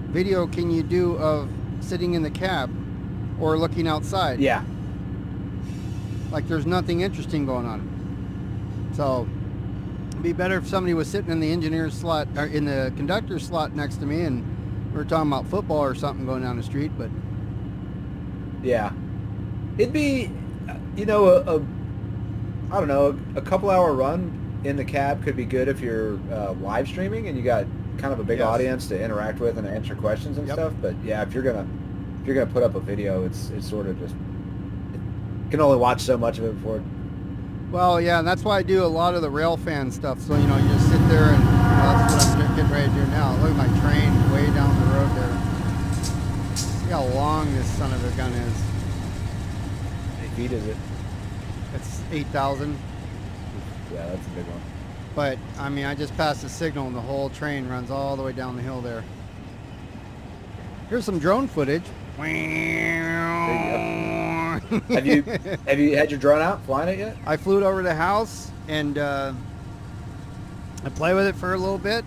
video can you do of sitting in the cab or looking outside? Yeah. Like there's nothing interesting going on. So it'd be better if somebody was sitting in the engineer's slot or in the conductor's slot next to me and we were talking about football or something going down the street, but Yeah. It'd be, you know, I don't know, a couple hour run in the cab could be good if you're live streaming and you got kind of a big Yes. audience to interact with and answer questions and Yep. stuff. But yeah, if you're gonna put up a video, it's sort of just, you can only watch so much of it before it Well, yeah, that's why I do a lot of the rail fan stuff. So, you know, you just sit there and that's what I'm getting ready to do now. Look at my train way down the road there. See how long this son of a gun is. How many feet is it? It's 8,000. Yeah, that's a big one. But, I mean, I just passed the signal and the whole train runs all the way down the hill there. Here's some drone footage. Have you had your drone out flying it yet? I flew it over the house and I played with it for a little bit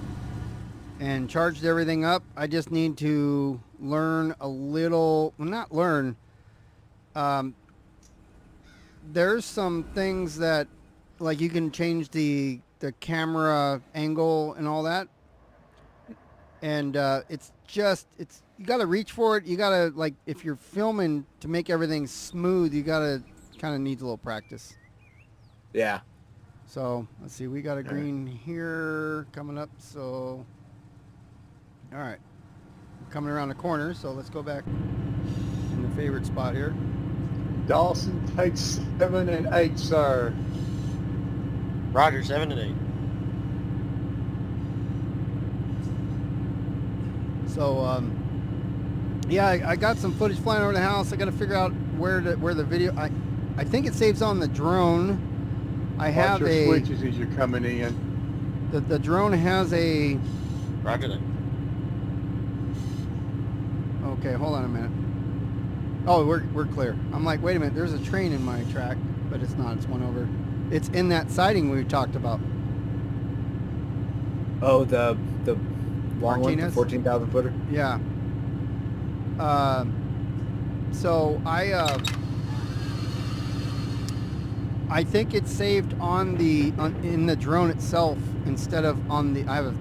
and charged everything up. I just need to learn a little, well, not learn. There's some things that, like, you can change the camera angle and all that. And it's you got to reach for it. You got to, like, if you're filming to make everything smooth, you got to kind of need a little practice. Yeah. So let's see, we got a green here coming up. So, all right, we're coming around the corner. So let's go back in the favorite spot here. Dawson takes 7 and 8, sir. Roger, 7 and 8. So, yeah, I got some footage flying over the house. I got to figure out where the video. I think it saves on the drone. I have Watch your switches as you're coming in. The drone has a. Roger that. Okay, hold on a minute. Oh, we're clear. I'm like, wait a minute. There's a train in my track, but it's not. It's one over. It's in that siding we talked about. Oh, the long one, the Martinez? 14,000 footer. Yeah. So I think it's saved on in the drone itself instead of on the. I have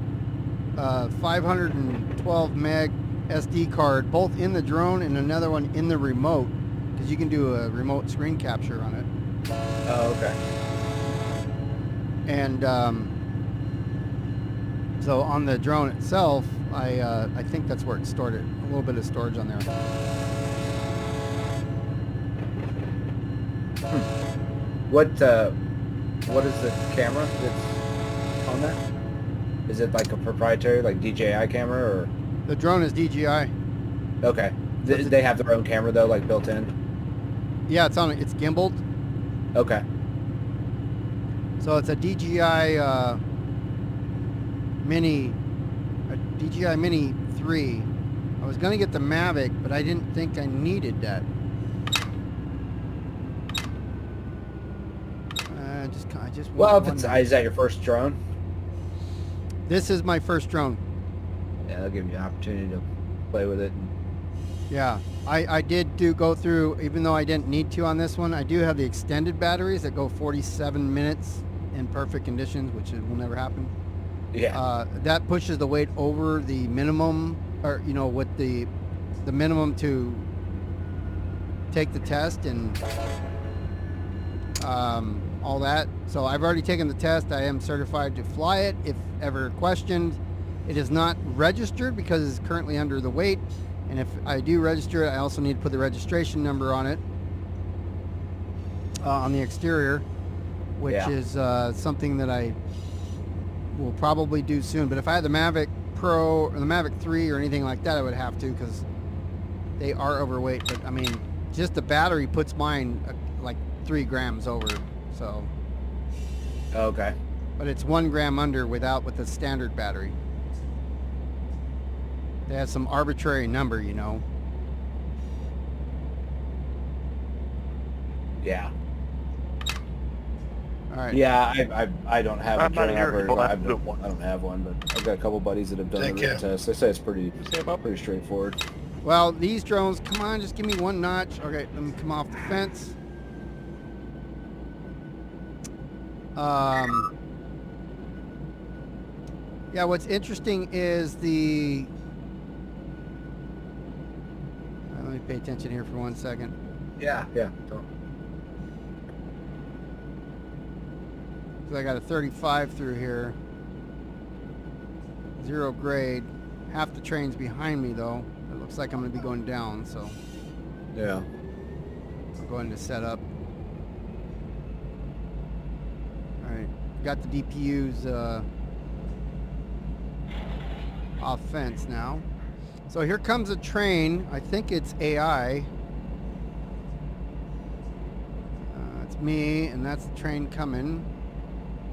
a 512 meg SD card, both in the drone and another one in the remote, because you can do a remote screen capture on it. Oh, okay. And so on the drone itself, I think that's where it's stored. A little bit of storage on there. What is the camera that's on that? Is it like a proprietary, like DJI camera, or? The drone is DJI. Okay. They have their own camera though, like built in. Yeah, it's gimbaled. Okay. So it's a DJI Mini 3. I was gonna get the Mavic, but I didn't think I needed that. I just Well, want if one. is that your first drone? This is my first drone. Yeah, that'll give you an opportunity to play with it. Yeah, I did go through, even though I didn't need to on this one, I do have the extended batteries that go 47 minutes in perfect conditions, which will never happen. Yeah. That pushes the weight over the minimum, or, you know, with the minimum to take the test and all that. So I've already taken the test. I am certified to fly it if ever questioned. It is not registered because it's currently under the weight. And if I do register it, I also need to put the registration number on it, on the exterior, which is something that I will probably do soon. But if I had the Mavic Pro or the Mavic 3 or anything like that, I would have to, because they are overweight. But I mean, just the battery puts mine like 3 grams over. So. Okay. But it's 1 gram under with the standard battery. They have some arbitrary number, you know. Yeah. All right. Yeah, I don't have a drone. I one. don't have one, but I've got a couple buddies that have done the written test. They say it's pretty straightforward. Well, these drones, come on, just give me one notch. Okay, let me come off the fence. Yeah, what's interesting is the... Let me pay attention here for 1 second. Yeah. Don't. So I got a 35 through here. 0 grade. Half the train's behind me, though. It looks like I'm going to be going down, so... Yeah. I'll go into setup. got the DPUs off fence now. So here comes a train. I think it's AI. It's me, and that's the train coming.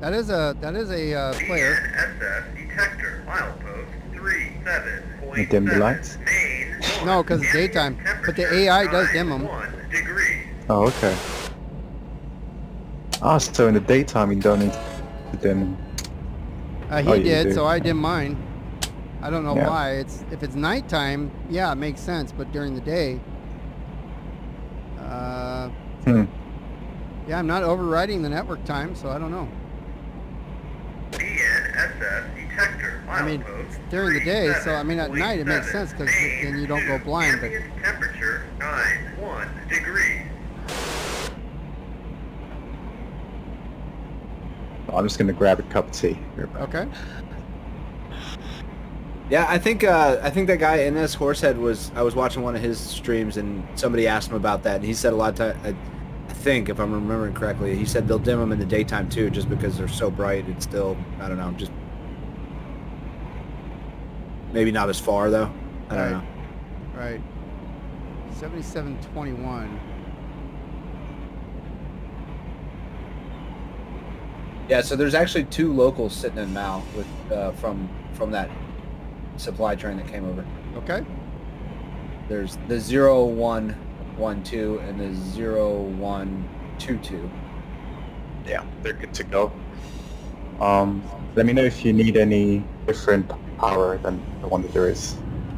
That is a player. BNSF detector, milepost 37.7. Dim the lights? Main No, because it's daytime. But the AI does dim them. 1 degrees. Oh, okay. Ah, so in the daytime you don't need to dim. He you did, do. so I dimmed mine. I don't know Yeah. why. If it's nighttime, yeah, it makes sense. But during the day, yeah, I'm not overriding the network time, so I don't know. BNSF detector, I mean, milepost during the day, so I mean at night it makes 37.7. sense because then you don't go blind. But Ambient temperature 91 degrees. I'm just gonna grab a cup of tea. okay, Yeah, I think that guy NS Horsehead I was watching one of his streams and somebody asked him about that and he said a lot of time. I think if I'm remembering correctly, he said they'll dim them in the daytime too, just because they're so bright. It's still, I don't know, just maybe not as far though. I don't know. right. 7721. Yeah, so there's actually 2 locals sitting in Mao with from that supply train that came over. Okay. There's the 0112 and the 0122. Yeah, they're good to go. Let me know if you need any different power than the one that there is.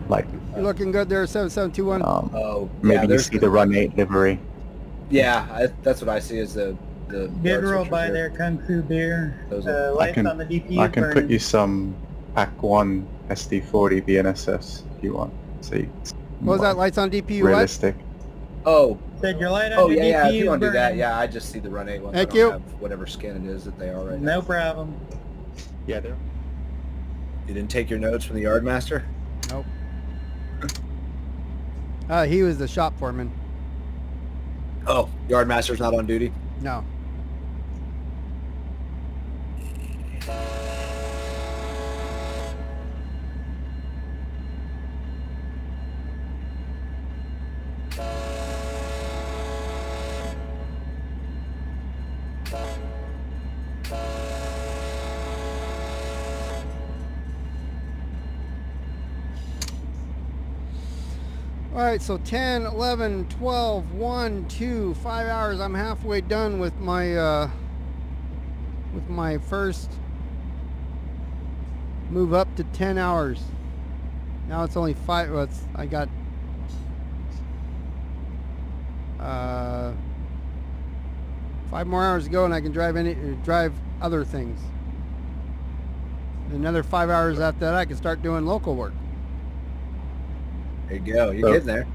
Like, You're looking good there, 7721. maybe you see the Run 8 livery. Yeah, that's what I see as the Get guard rolled switchers by here. their Kung Fu beer. Those are- Lights on the DPU I can put burning. you some Pack 1 SD40 BNSFs if you want. So What was that? Lights on DPU? realistic. Oh, Said your light on oh the yeah, yeah. If DPU you want to do that, burning. yeah, I just see the Run 8 ones. Thank I don't you. have whatever skin it is that they are right now. No problem. Yeah, they're... You didn't take your notes from the yard master? Nope. He was the shop foreman. Oh, yard master's not on duty. No. All right, so 10, 11, 12, 1, 2, 5 hours. I'm halfway done with my first move up to 10 hours. Now it's only 5. Well, I got 5 more hours to go, and I can drive other things. Another 5 hours after that, I can start doing local work. There you go. You're getting there.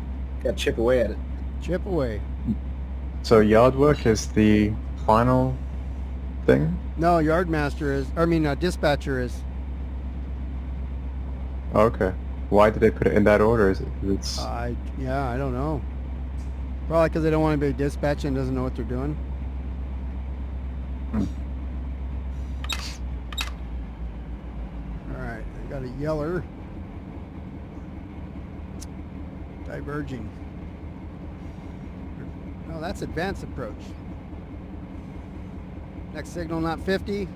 Got to chip away at it. Chip away. So yard work is the final thing? No, yard master is. I mean, dispatcher is. Okay. Why did they put it in that order? Is it 'cause it's... Yeah, I don't know. Probably because they don't want anybody dispatching and doesn't know what they're doing. All right, I got a yeller. Diverging. No, that's advanced approach. Next signal, not 50.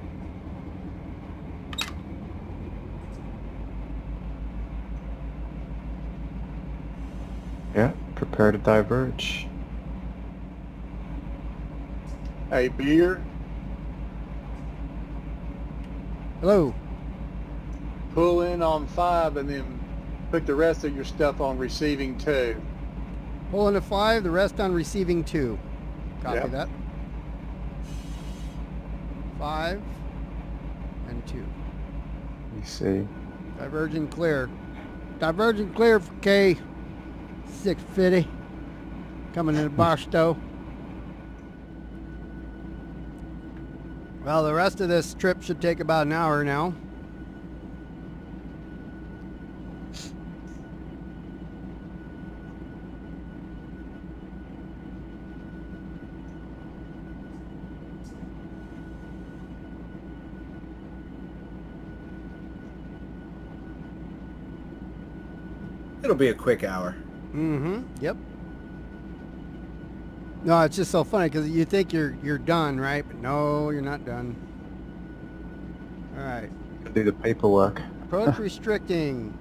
Yeah, prepare to diverge. Hey, Beer, Hello. pull in on 5 and then put the rest of your stuff on receiving 2. Pulling to 5, the rest on receiving 2. Copy Yep. that. 5 and 2. Let me see. Diverging clear. Diverging clear for K. 650. Coming into Barstow. Well, the rest of this trip should take about an hour now. It'll be a quick hour. Mm-hmm. Yep. No, it's just so funny because you think you're done, right? But no, you're not done. All right. Do the paperwork. Approach restricting.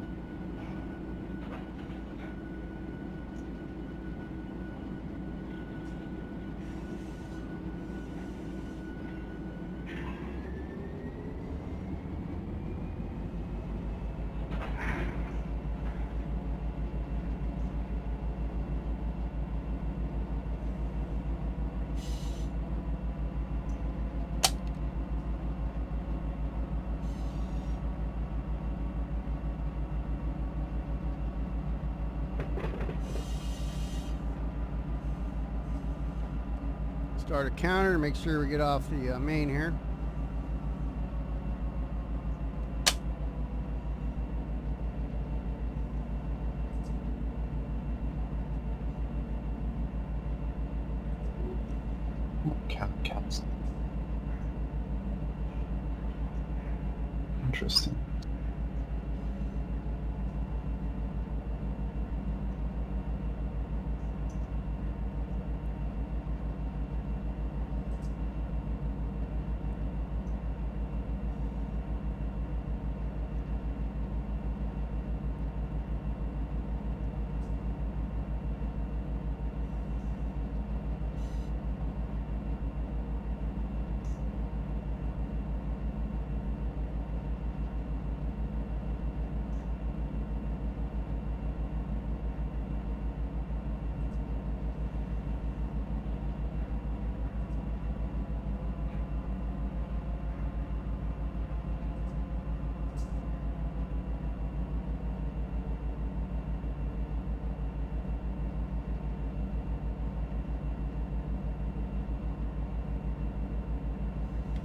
Start a counter to make sure we get off the main here. Cancel. Interesting.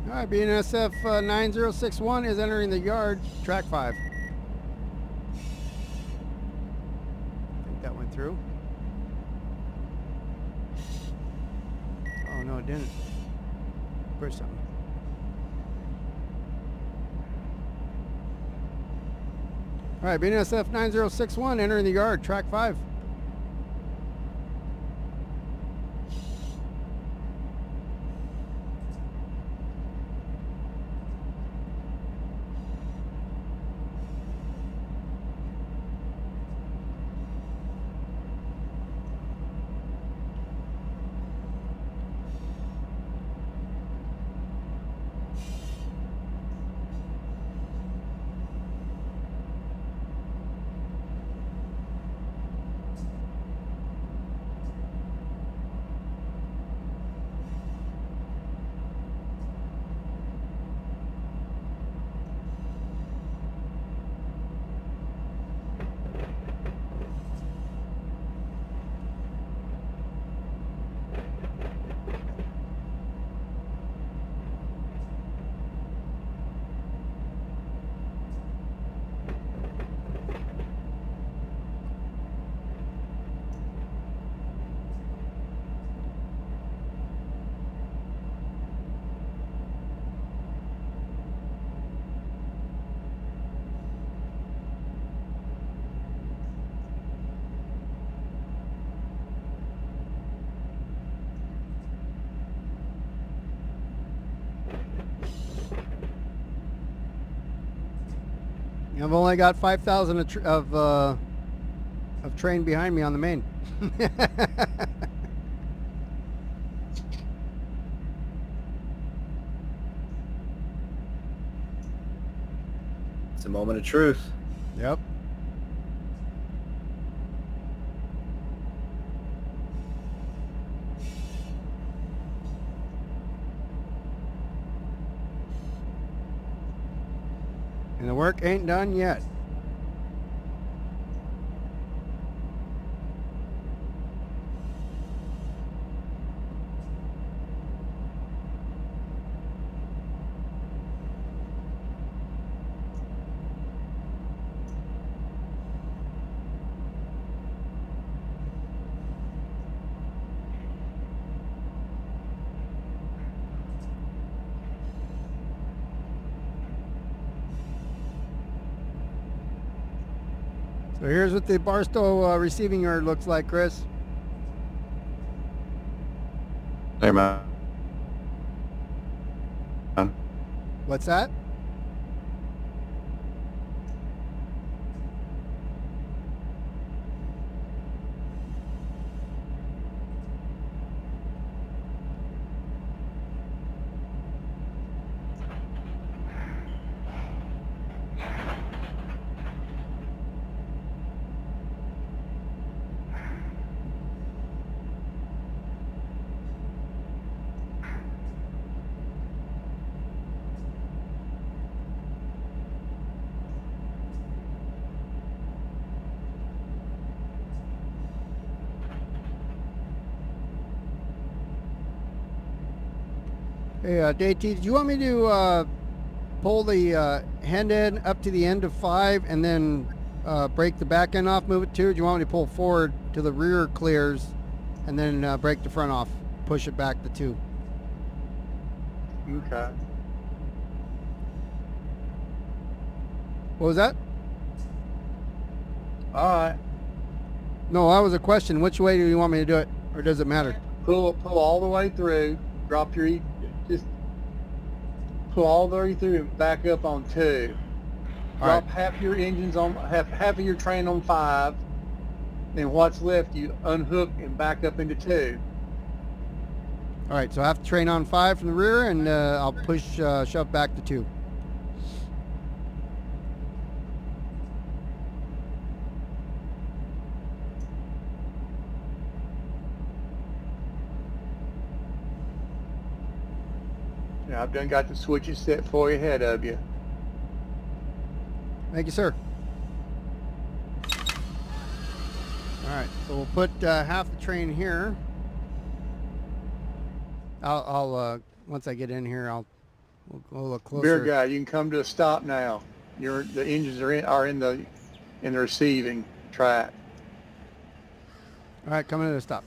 All right, BNSF 9061 is entering the yard, track 5. I think that went through. Oh, no, it didn't. Push something. All right, BNSF 9061 entering the yard, track 5. I've only got 5,000 of train behind me on the main. It's a moment of truth. Yep. And the work ain't done yet. So here's what the Barstow receiving yard looks like, Chris. Hey, man. What's that? Hey, DT, did you want me to pull the hand end up to the end of 5 and then break the back end off, move it 2? Or do you want me to pull forward to the rear clears and then break the front off, push it back to 2? Okay. What was that? All right. No, that was a question. Which way do you want me to do it? Or does it matter? Pull all the way through. Drop your just pull all the way through and back up on 2. Drop half your engines on half of your train on 5. Then what's left you unhook and back up into 2. All right, so I have to train on 5 from the rear, and I'll push shove back to 2. Yeah, I've done got the switches set for you ahead of you. Thank you, sir. All right, so we'll put half the train here. I'll once I get in here, we'll go a little closer. Beer guy, you can come to a stop now. The engines are in the receiving track. All right, coming to a stop.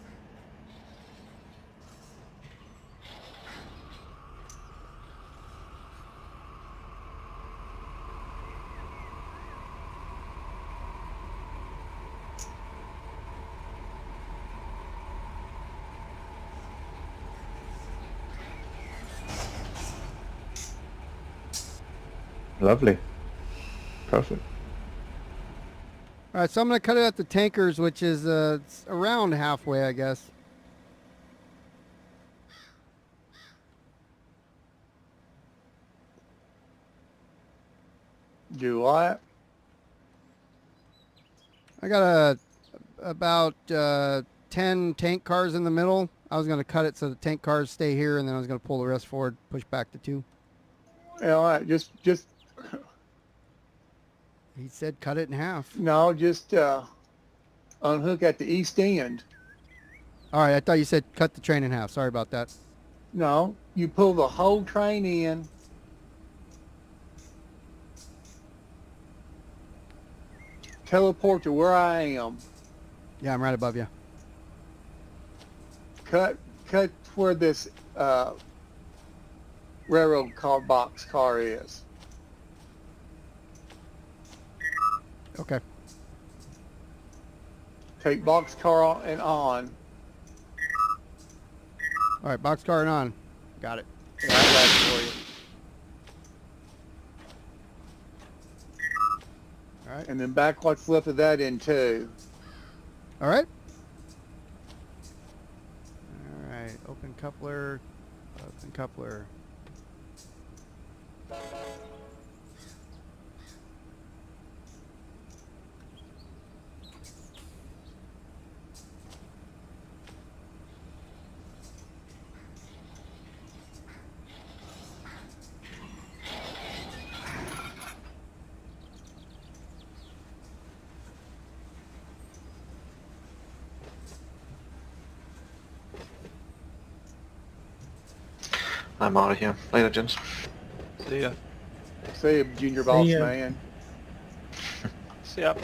Lovely. Perfect. All right, so I'm going to cut it at the tankers, which is it's around halfway, I guess. Do what? I got about 10 tank cars in the middle. I was going to cut it so the tank cars stay here, and then I was going to pull the rest forward, push back to 2. Yeah, all right, just He said cut it in half. no, just unhook at the east end. All right, I thought you said cut the train in half. Sorry about that. No, you pull the whole train in. Teleport to where I am. Yeah, I'm right above you. Cut where this railroad car box car is. Okay. Take box car and on. All right, boxcar and on. Got it. Yeah, I got it for you. All right. And then back what's left of that in 2. All right. All right. Open coupler. Open coupler. I'm out of here. Later, gents. See ya. See you, junior boss ya. man. See ya.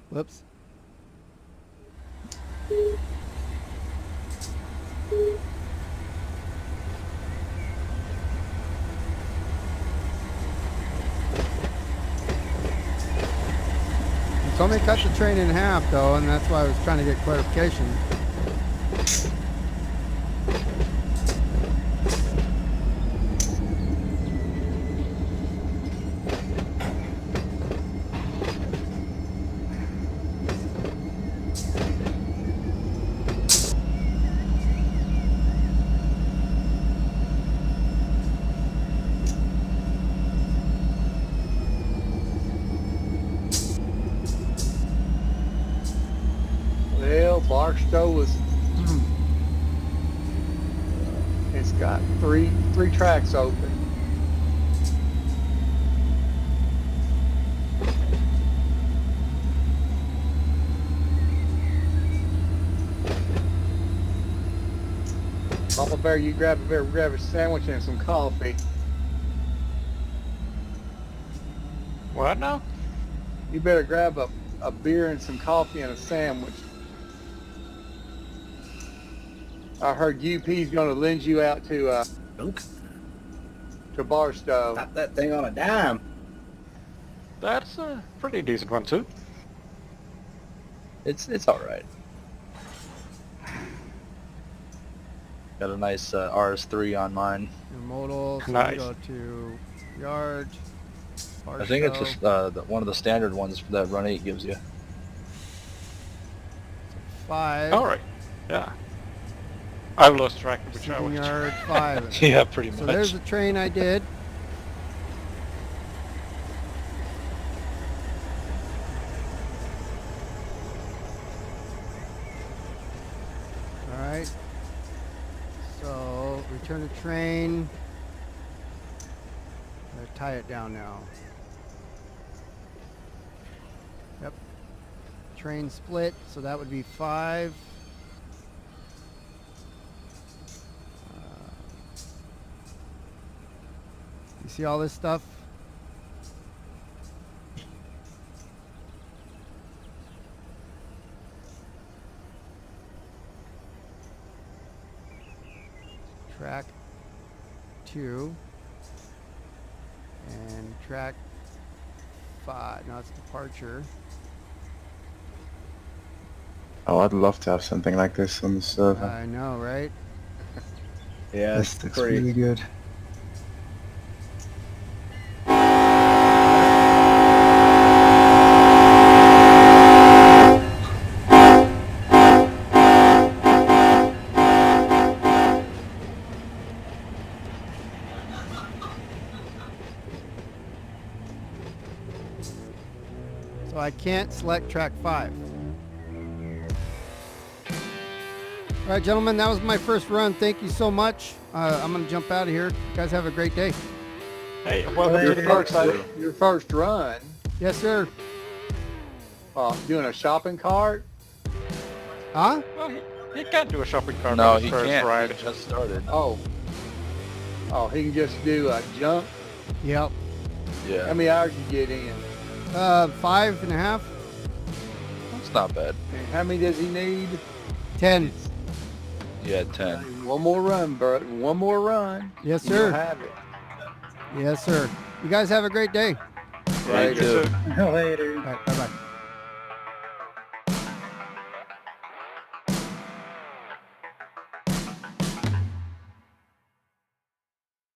Whoops. You told me to cut the train in half, though, and that's why I was trying to get clarification. Well, Barstow was. It's got three tracks open. Papa Bear, you grab a sandwich and some coffee. What now? You better grab a beer and some coffee and a sandwich. I heard UP's going to lend you out to Barstow. Stop that thing on a dime. That's a pretty decent one too. It's all right. Got a nice RS3 on mine. Modal, so Nice. we go to Yard. I think it's Barstow, just one of the standard ones that Run 8 gives you. 5. All right. Yeah. I've lost track of which I Receiving was. Yard 5. Yeah, pretty much. So there's the train I did. Alright. So return to train. I'm gonna tie it down now. Yep. Train split, so that would be 5. You see all this stuff? Track 2 and track 5. Now it's departure. Oh, I'd love to have something like this on the server. I know, right? Yeah, This it's looks pretty. really good. So I can't select track 5. All right, gentlemen, that was my first run. Thank you so much. I'm going to jump out of here. You guys have a great day. Hey, welcome to the dark side. Your first run. Yes, sir. Doing a shopping cart. Huh? Well, he can't do a shopping cart No, on his he first can't. ride. He just started. Oh, he can just do a jump. Yep. Yeah. How many hours you get in? 5.5. That's not bad. And how many does he need? 10. Yeah, 10. One more run, bro. One more run. Yes, You'll sir. have it. Yes, sir. You guys have a great day. Right, Later. too. Later. All right, bye-bye.